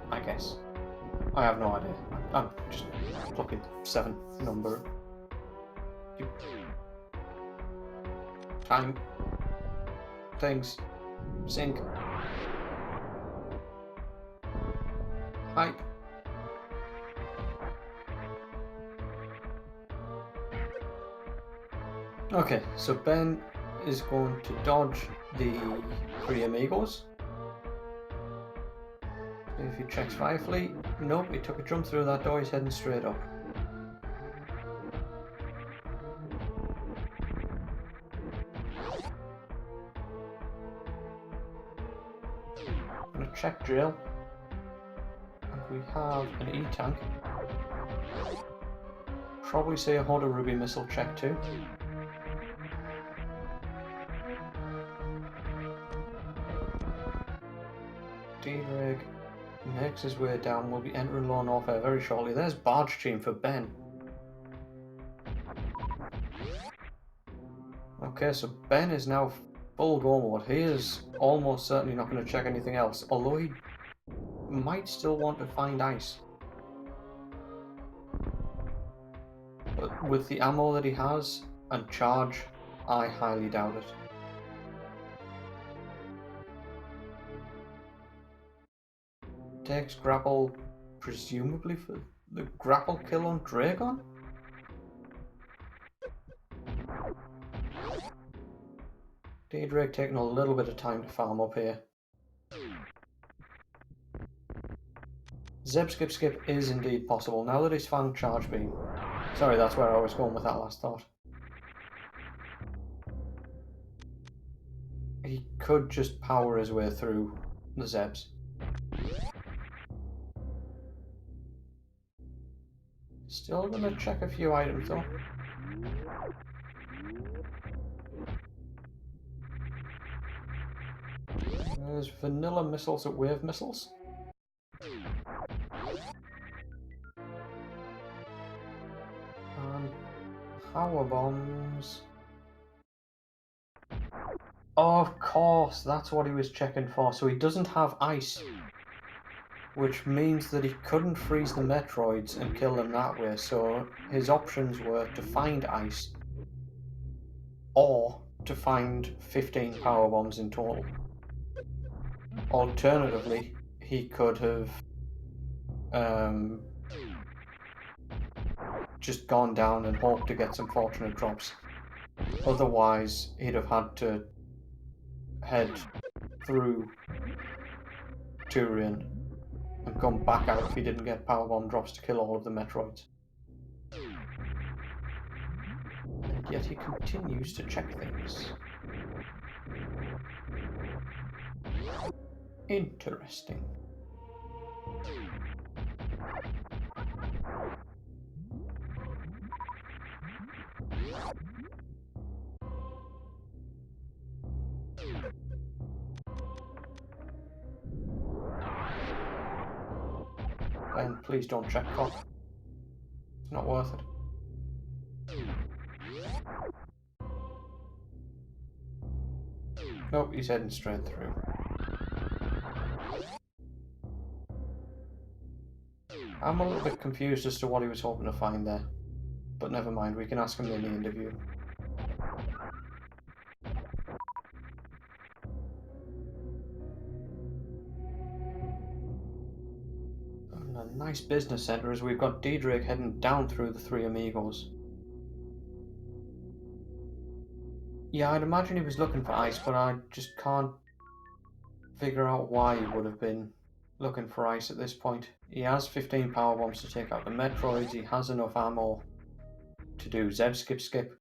I guess. I have no idea. I'm just plucking 7 number. Time. Things. Sync. Hype. Okay, so Ben is going to dodge the 3 amigos. If he checks Firefly, nope, he took a jump through that door, he's heading straight up. I'm gonna check drill. And we have an E-tank. Probably say a Hoarder Ruby missile check too. Ddraig makes his way down. We'll be entering Lower Norfair very shortly. There's Barge Team for Ben. Okay, so Ben is now full go mode. He is almost certainly not going to check anything else, although he might still want to find ice. But with the ammo that he has and charge, I highly doubt it. Takes grapple, presumably for the grapple kill on Dragon? Ddraig taking a little bit of time to farm up here. Zeb skip skip is indeed possible now that he's found charge beam. Sorry, that's where I was going with that last thought. He could just power his way through the Zebs. Still gonna check a few items though. There's vanilla missiles at wave missiles. And power bombs. Oh, of course, that's what he was checking for. So he doesn't have ice. Which means that he couldn't freeze the Metroids and kill them that way, so his options were to find ice or to find 15 power bombs in total. Alternatively, he could have just gone down and hoped to get some fortunate drops. Otherwise, he'd have had to head through Turian and come back out if he didn't get powerbomb drops to kill all of the Metroids. And yet he continues to check things. Interesting. And please don't check cock. It's not worth it. Nope, he's heading straight through. I'm a little bit confused as to what he was hoping to find there. But never mind, we can ask him in the interview. And a nice business centre as we've got Ddraig heading down through the 3 amigos. Yeah, I'd imagine he was looking for ice, but I just can't figure out why he would have been looking for ice at this point. He has 15 power bombs to take out the Metroids. He has enough ammo to do Zev skip skip.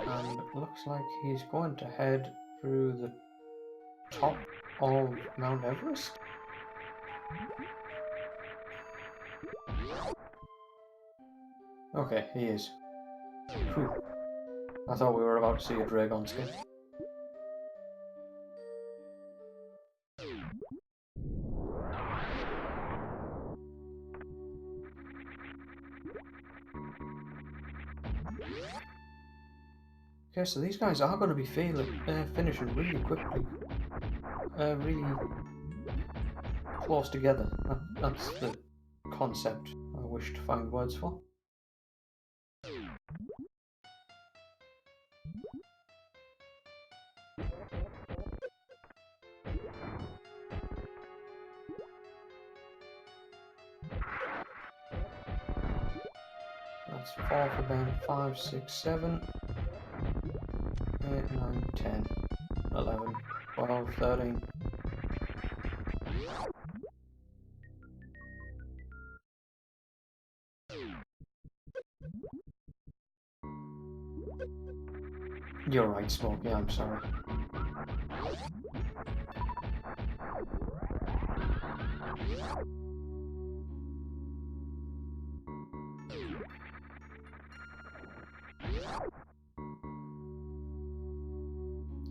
And it looks like he's going to head through the top of Mount Everest. Okay, he is. Whew. I thought we were about to see a Ddraig on skin. Okay, so these guys are going to be finishing really quickly. Really close together. That's the concept I wish to find words for. That's 4 for Ben, 5, 6, 7, 8, 9, 10, 11, 12, 13. You're right, Smokey, I'm sorry.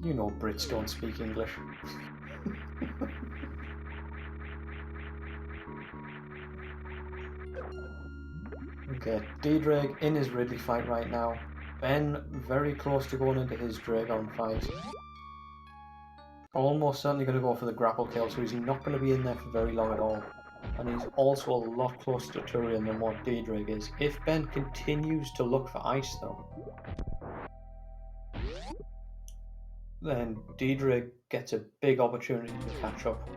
You know Brits don't speak English. Okay, Ddraig in his Ridley fight right now. Ben very close to going into his Dragon fight. Almost certainly going to go for the grapple kill, so he's not going to be in there for very long at all. And he's also a lot closer to Turian than what Ddraig is. If Ben continues to look for ice though, then Ddraig gets a big opportunity to catch up.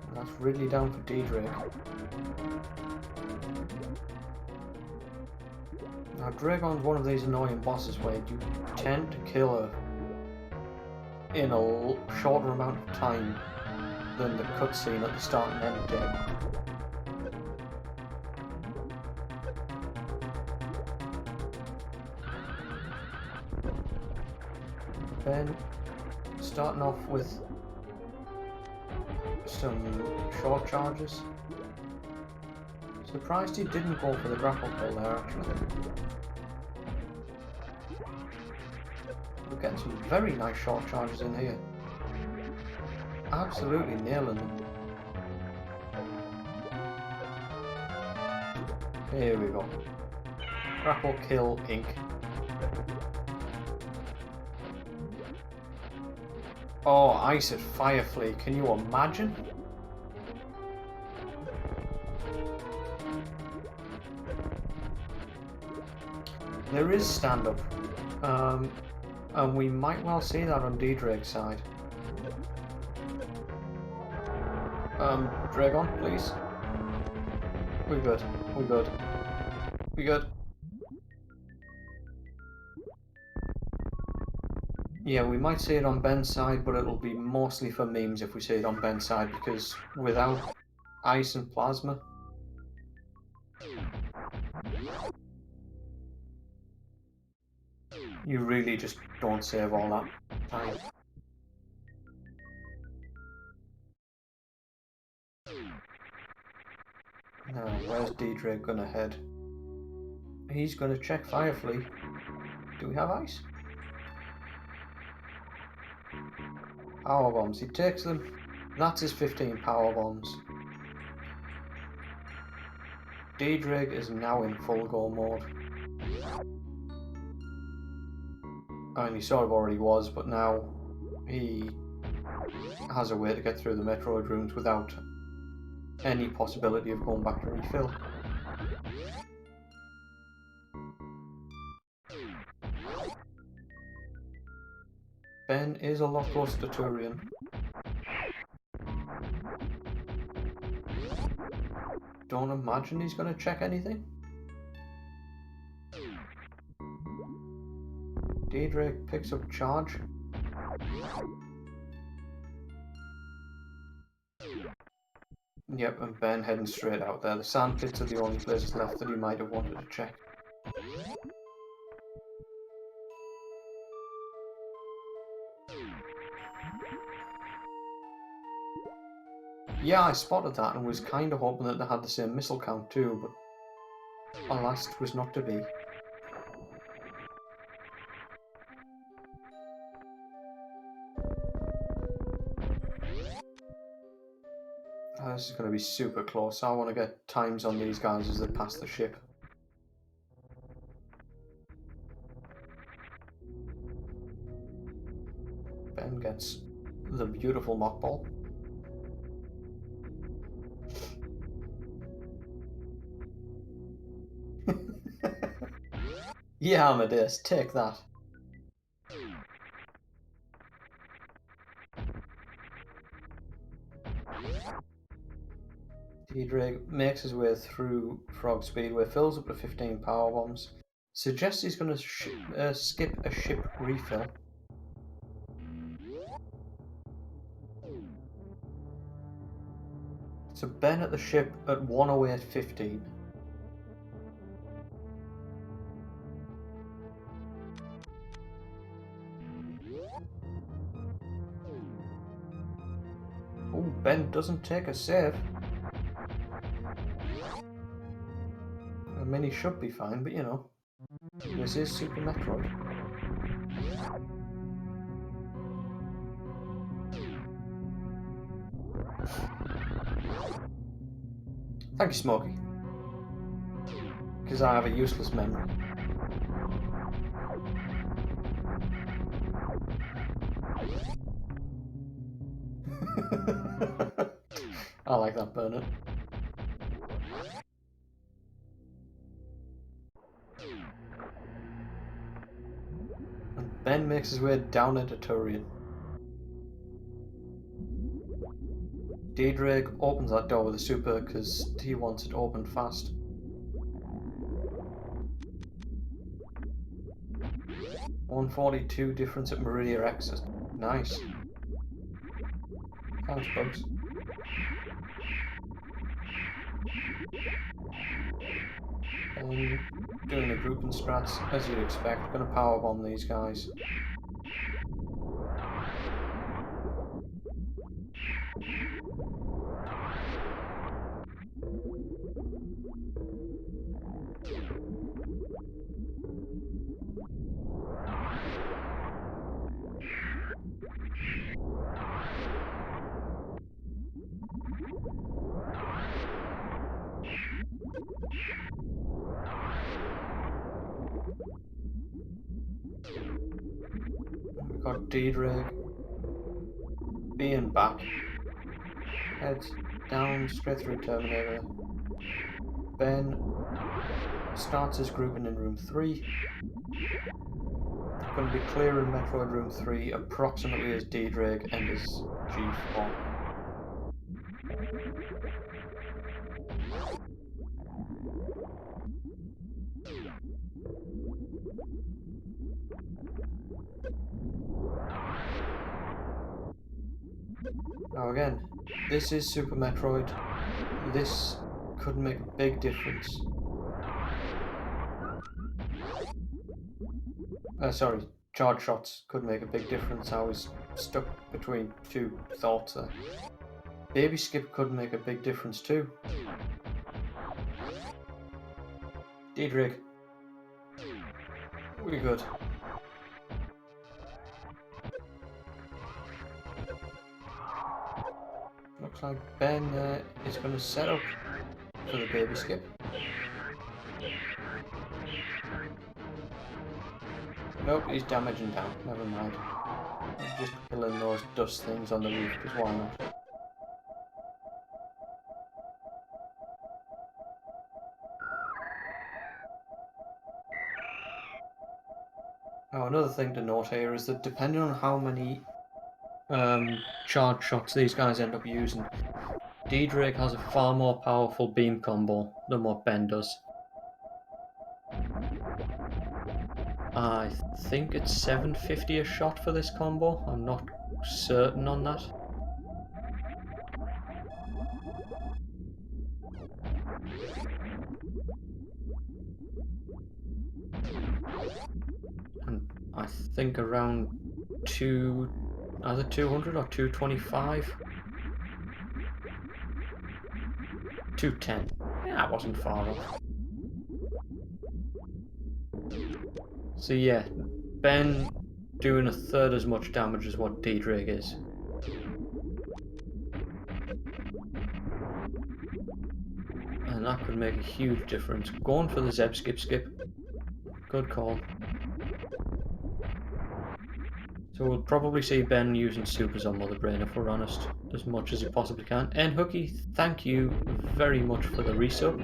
And that's Ridley down for Ddraig. Now Dragon's one of these annoying bosses where you tend to kill her in a shorter amount of time than the cutscene at the start and end did. Ben starting off with some short charges. Surprised he didn't go for the grapple kill there actually. We're getting some very nice short charges in here. Absolutely nailing them. Here we go. Grapple kill ink. Oh, ice at Firefly, can you imagine? There is stand-up, and we might well see that on Ddraig's side. Dragon, please. We're good, we're good. We're good. Yeah, we might see it on Ben's side, but it'll be mostly for memes if we see it on Ben's side, because without ice and plasma, you really just don't save all that time. Now, where's Ddraig gonna head? He's gonna check Firefly. Do we have ice? Power bombs. He takes them. That's his 15 power bombs. Ddraig is now in full go mode. I mean, he sort of already was, but now he has a way to get through the Metroid rooms without any possibility of going back to refill. Ben is a lot closer to Turian. Don't imagine he's going to check anything. Ddraig picks up charge. Yep, and Ben heading straight out there. The sand pits are the only places left that he might have wanted to check. Yeah, I spotted that and was kind of hoping that they had the same missile count too, but alas, it was not to be. This is going to be super close. I want to get times on these guys as they pass the ship. Ben gets the beautiful mockball. Yeah, Amadeus, take that. Ddraig makes his way through Frog Speedway, fills up to 15 power bombs, suggests he's going to skip a ship refill. So Ben at the ship at 108.15. Oh, Ben doesn't take a save. I mean, he should be fine, but you know, this is Super Metroid. Thank you, Smokey. Because I have a useless memory. I like that, Bernard. And Ben makes his way down into Turian. Ddraig opens that door with a super because he wants it open fast. $142 difference at Meridia X. Nice. Thanks, Bugs. And doing the grouping strats, as you'd expect, gonna powerbomb these guys. We've got Ddraig being back. Heads down straight through Terminator. Ben starts his grouping in room 3. Going to be clear in Metroid room 3 approximately as Ddraig enters G4. Now again, this is Super Metroid. This could make a big difference. Sorry, charge shots could make a big difference. I was stuck between two thoughts there. Baby skip could make a big difference too. Ddraig. We good. Looks like Ben is going to set up for the baby skip. Nope, he's damaging down. Never mind. I'm just killing those dust things on the roof, because why not? Now, another thing to note here is that depending on how many charge shots these guys end up using, Ddraig has a far more powerful beam combo than what Ben does. I think it's 750 a shot for this combo. I'm not certain on that. And I think around either 200 or 225. 210. Yeah, I wasn't far off. So yeah, Ben doing a third as much damage as what Ddraig is. And that could make a huge difference. Going for the Zeb skip. Good call. So we'll probably see Ben using supers on Mother Brain, if we're honest, as much as he possibly can. And Hooky, thank you very much for the resub.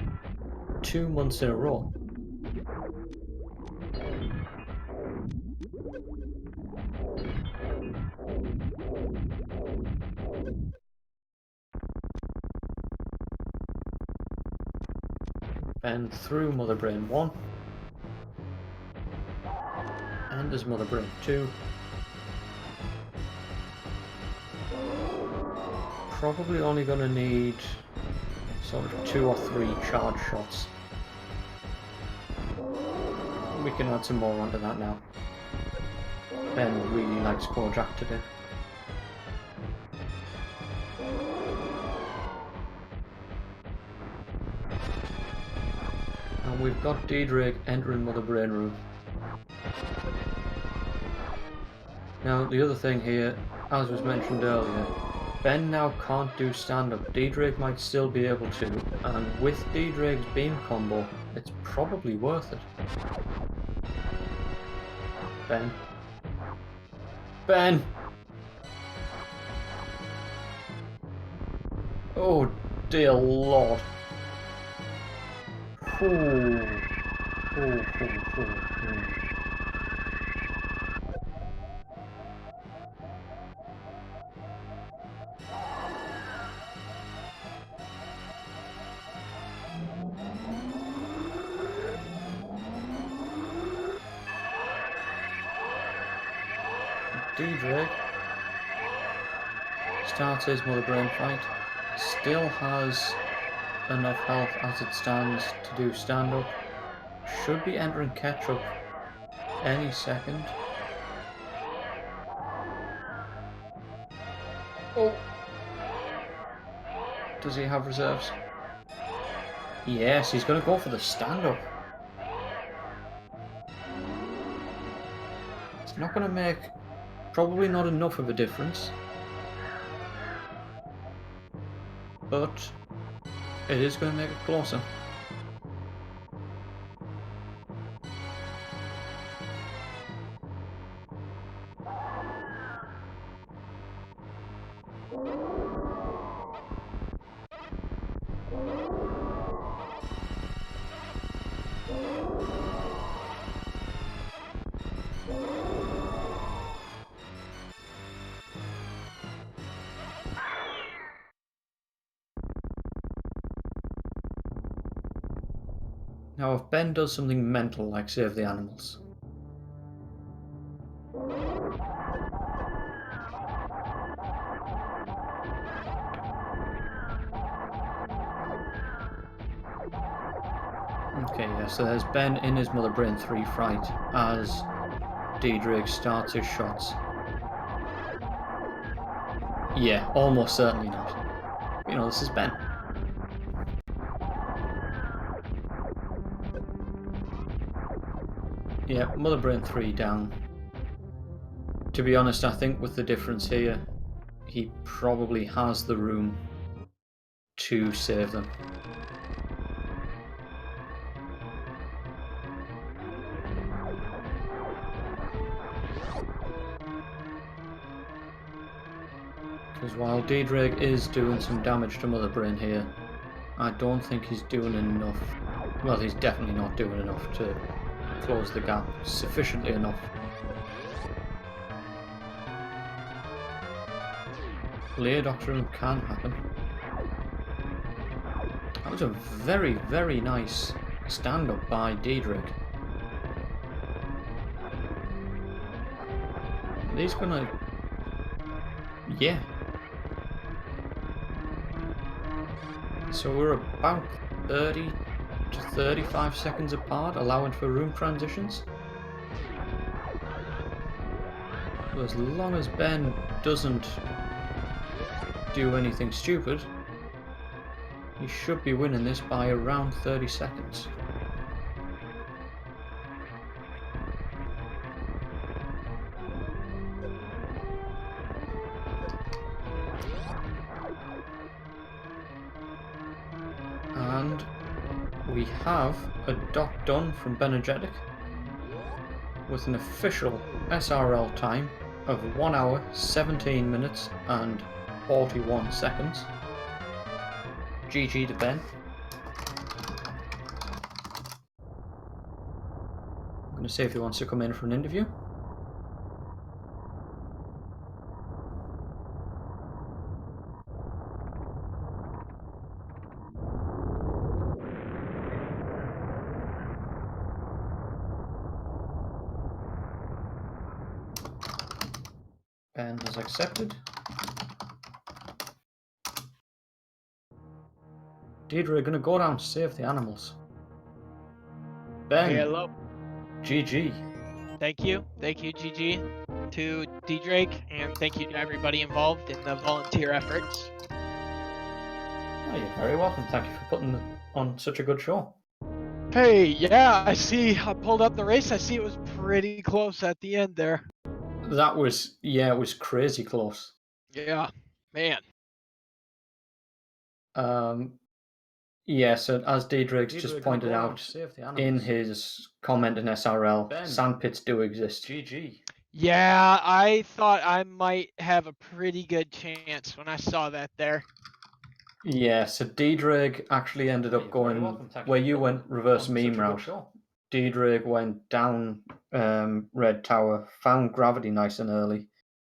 2 months in a row. Ben through Mother Brain 1. And there's Mother Brain 2. Probably only going to need sort of 2 or 3 charge shots. We can add some more onto that now. Ben really likes Kojak today. And we've got Ddraig entering Mother Brain room. Now the other thing here, as was mentioned earlier, Ben now can't do stand-up. Ddraig might still be able to, and with Ddraig's beam combo, it's probably worth it. Ben. Ben! Oh dear lord. Ooh. Ooh. Ddraig starts his Mother Brain fight, still has enough health as it stands to do stand-up, should be entering catch-up any second. Oh! Does he have reserves? Yes, he's going to go for the stand-up. It's not going to make... probably not enough of a difference. But it is going to make it closer. Now if Ben does something mental like save the animals, okay, yeah, so there's Ben in his Mother Brain 3 fright as Ddraig starts his shots. Yeah, almost certainly not. You know, this is Ben. Yeah, Mother Brain 3 down. To be honest, I think with the difference here, he probably has the room to save them. Because while Ddraig is doing some damage to Mother Brain here, I don't think he's doing enough. Well, he's definitely not doing enough to close the gap sufficiently enough Lair Doctrine can happen. That was a very, very nice stand-up by Ddraig. He's gonna... Yeah. So we're about 30 to 35 seconds apart, allowing for room transitions. So as long as Ben doesn't do anything stupid, he should be winning this by around 30 seconds. And we have a dot done from Bennergetic with an official SRL time of 1 hour, 17 minutes and 41 seconds. GG to Ben. I'm going to see if he wants to come in for an interview. Ben has accepted. Deirdre, going to go down to save the animals. Ben. Hello. GG. Thank you, GG, to Ddraig, and thank you to everybody involved in the volunteer efforts. Oh, you're very welcome. Thank you for putting on such a good show. Hey, yeah, I pulled up the race. I see it was pretty close at the end there. That was, yeah, it was crazy close. Yeah, man. Yeah, so as Ddraig just pointed out in his comment in SRL, sandpits do exist. GG. Yeah, I thought I might have a pretty good chance when I saw that there. Yeah, so Ddraig actually ended up going where you went reverse meme route. Ddraig went down Red Tower, found gravity nice and early.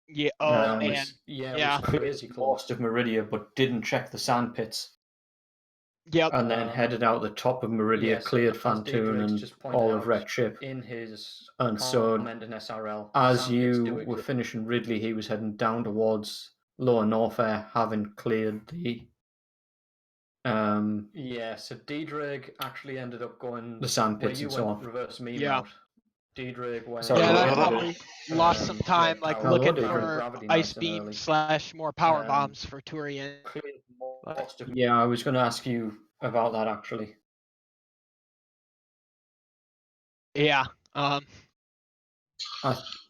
Yeah, man. It was crazy close to Meridia, but didn't check the sand pits. Yep. And then headed out the top of Meridia, cleared Fantoon and all of Red Ship. And so, as you were finishing Ridley, he was heading down towards Lower Norfair, having cleared the... so Ddraig actually ended up going... the sand pits and so on. Reverse meme route. Ddraig went... Yeah, and I probably lost some time looking for ice beam / more power bombs for Turian. Yeah, I was going to ask you about that actually. Yeah.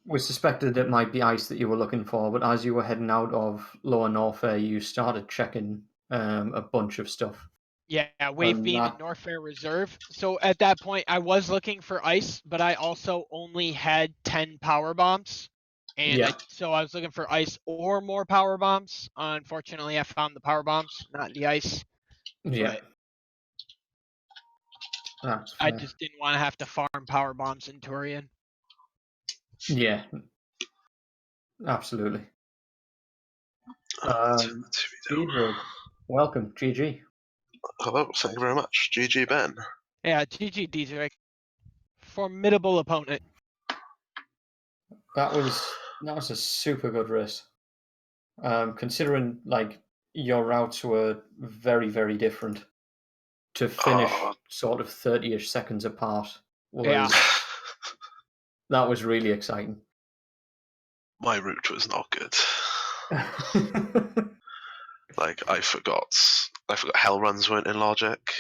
We suspected it might be ice that you were looking for, but as you were heading out of Lower Norfair, you started checking a bunch of stuff. Yeah, Wave Beam and Norfair Reserve. So at that point, I was looking for ice, but I also only had 10 power bombs. And so I was looking for ice or more power bombs. Unfortunately, I found the power bombs, not the ice. Yeah. I just didn't want to have to farm power bombs in Turian. Yeah. Absolutely. Welcome, GG. Hello, thank you very much. GG, Ben. Yeah, GG, Ddraig. Formidable opponent. That was a super good race. Considering like your routes were very, very different, to finish sort of 30-ish seconds apart was that was really exciting. My route was not good. Like I forgot hell runs weren't in logic.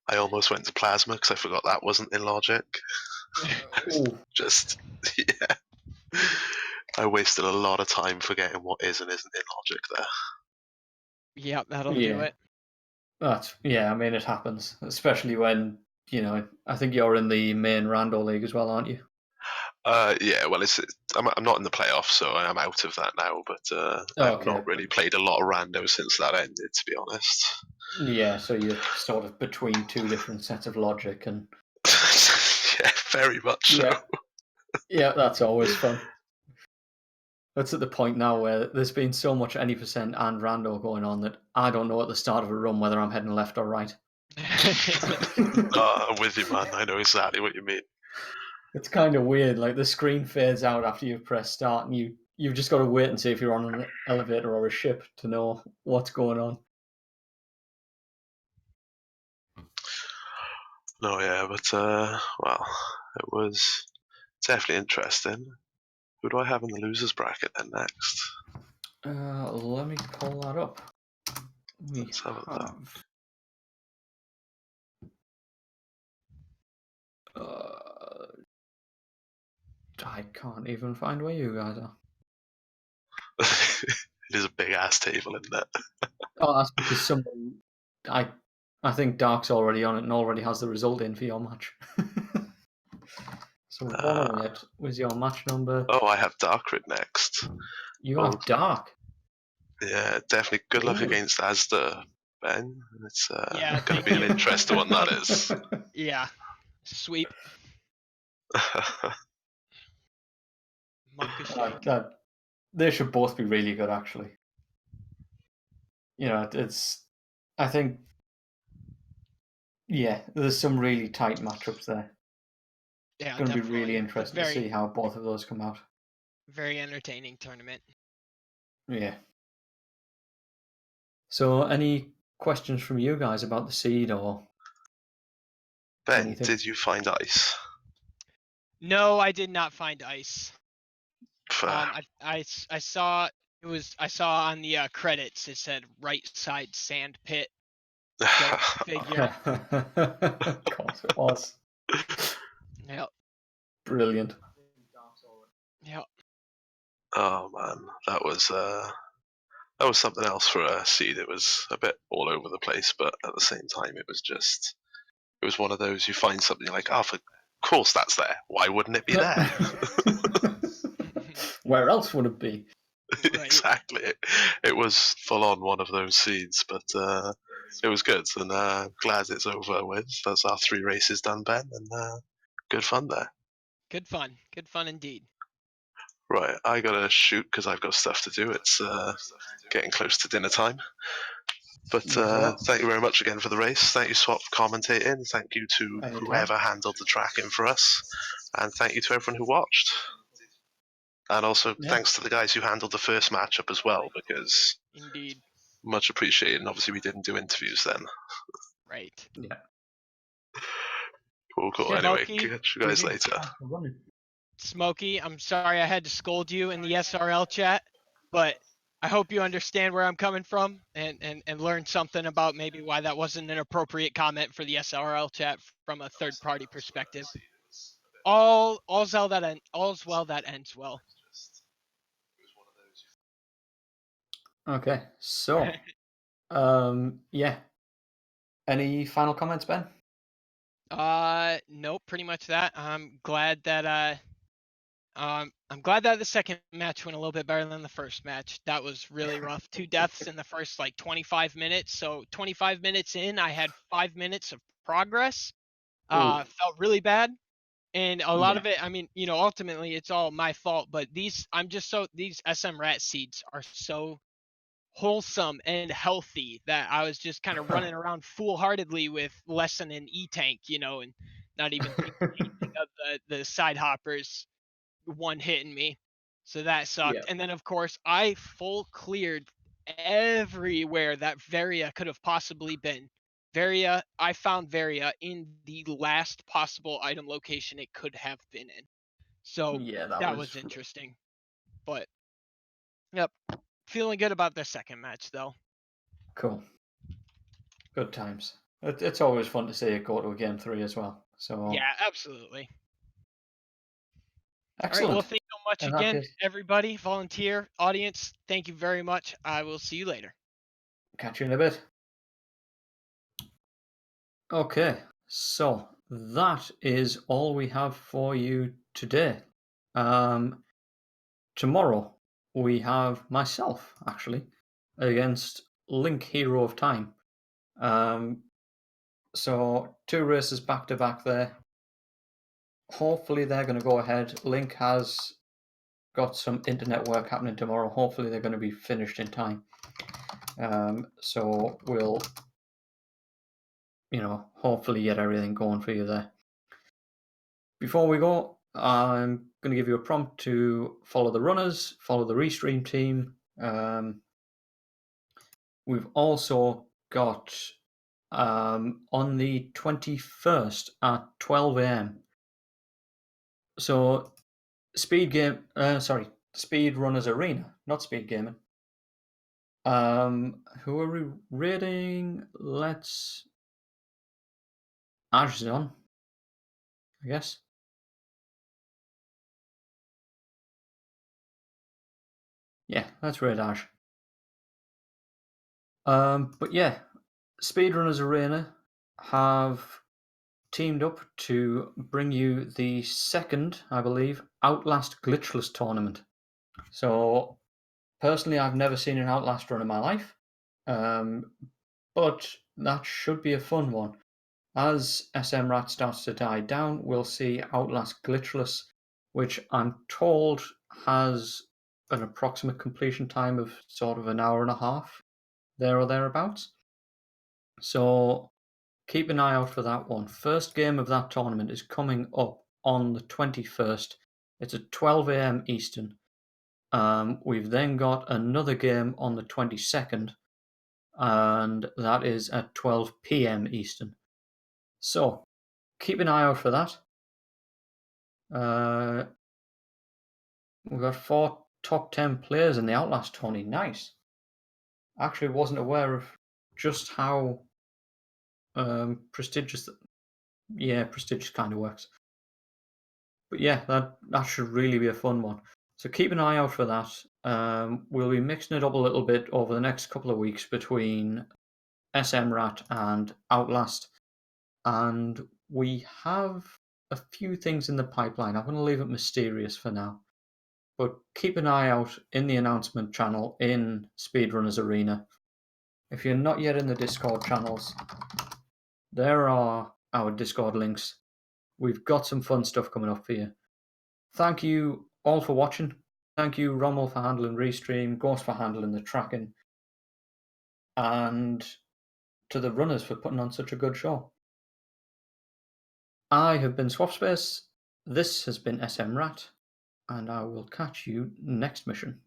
I almost went to plasma because I forgot that wasn't in logic. Just I wasted a lot of time forgetting what is and isn't in logic there. Yep, that'll do it. I mean it happens, especially when I think you're in the main Rando League as well, aren't you? Yeah, well, I'm not in the playoffs, so I'm out of that now. But I've not really played a lot of Rando since that ended, to be honest. Yeah, so you're sort of between two different sets of logic, and yeah, very much so. Yeah, that's always fun. That's at the point now where there's been so much any percent and rando going on that I don't know at the start of a run whether I'm heading left or right. I'm with you, man. I know exactly what you mean. It's kind of weird. Like the screen fades out after you press start, and you've just got to wait and see if you're on an elevator or a ship to know what's going on. No, yeah, but well, it was definitely interesting. Who do I have in the losers bracket then next? Let me pull that up. Let's have a look. I can't even find where you guys are. It is a big ass table, isn't it? Oh, that's because someone. I think Dark's already on it and already has the result in for your match. So 108 was your match number. Oh, I have Darkrid next. You have Dark. Yeah, definitely. Good luck against Asda, Ben. It's Yeah, going to be an interesting one, that is. Yeah. Sweep. Monka shake. They should both be really good, actually. You know, it's. I think. Yeah, there's some really tight matchups there. Yeah, it's going to be definitely. really interesting to see how both of those come out. Very entertaining tournament. Yeah. So, any questions from you guys about the seed or Ben, anything? did you find ice? No, I did not find ice. Fair. I saw it was I saw on the credits it said right side sand pit. Go figure. Of course it was. Yep. Brilliant. Yep. Oh man, that was something else for a seed. It was a bit all over the place, but at the same time, it was one of those you find something you're like, oh, of course that's there. Why wouldn't it be there? Where else would it be? Right. Exactly. It was full on one of those seeds, but it was good, and glad it's over with. That's our 3 races done, Ben, and good fun there. Good fun indeed. Right, I gotta shoot because I've got stuff to do. It's getting close to dinner time. But thank you very much again for the race. Thank you, Swap, for commentating. Thank you to whoever handled the tracking for us. And thank you to everyone who watched. And also thanks to the guys who handled the first matchup as well, because indeed, much appreciated. And obviously we didn't do interviews then. Right. Yeah. Cool. Yeah, Anyway, Smokey, catch you guys later. Smokey, I'm sorry I had to scold you in the SRL chat, but I hope you understand where I'm coming from and learn something about maybe why that wasn't an appropriate comment for the SRL chat from a third party perspective. All's well that ends well. Okay, so yeah. Any final comments, Ben? Nope, pretty much that. I'm glad that the second match went a little bit better than the first match. That was really rough. 2 deaths in the first 25 minutes. So 25 minutes in, I had 5 minutes of progress. Felt really bad. And a lot of it, I mean, ultimately it's all my fault, but these SMRAT seeds are so wholesome and healthy that I was just kind of running around foolhardily with less than an E-tank, and not even thinking of the side hoppers one hitting me. So that sucked. Yeah. And then of course I full cleared everywhere that Varia could have possibly been. I found Varia in the last possible item location it could have been in. So yeah, that was interesting. But yep. Feeling good about the second match though. Cool. Good times. It's always fun to see it go to a game 3 as well. So yeah, absolutely. Excellent. All right, well, thank you so much again, everybody, volunteer, audience. Thank you very much. I will see you later. Catch you in a bit. Okay, so that is all we have for you today. Tomorrow we have myself, actually, against Link Hero of Time. So 2 races back to back there. Hopefully they're going to go ahead. Link has got some internet work happening tomorrow. Hopefully they're going to be finished in time. So we'll, hopefully get everything going for you there. Before we go, I'm going to give you a prompt to follow the runners, follow the restream team. We've also got on the 21st at 12 a.m. So Speed Runners Arena, not Speed Gaming. Who are we rating? Ash is on, I guess. Yeah, let's rate Ash. But yeah, Speedrunners Arena have teamed up to bring you the second, I believe, Outlast Glitchless tournament. So personally, I've never seen an Outlast run in my life, but that should be a fun one. As SMRAT starts to die down, we'll see Outlast Glitchless, which I'm told has an approximate completion time of sort of an hour and a half, there or thereabouts. So keep an eye out for that one. First game of that tournament is coming up on the 21st. It's at 12 a.m. Eastern. We've then got another game on the 22nd, and that is at 12 p.m. Eastern. So keep an eye out for that. We've got 4 top 10 players in the Outlast tourney. Nice. Actually wasn't aware of just how prestigious kind of works. But yeah, that should really be a fun one. So keep an eye out for that. We'll be mixing it up a little bit over the next couple of weeks between SMRAT and Outlast. And we have a few things in the pipeline. I'm going to leave it mysterious for now. But keep an eye out in the announcement channel in Speedrunners Arena. If you're not yet in the Discord channels, there are our Discord links. We've got some fun stuff coming up for you. Thank you all for watching. Thank you, Rommel, for handling Restream, Ghost for handling the tracking, and to the runners for putting on such a good show. I have been Swapspace. This has been SMRAT, and I will catch you next mission.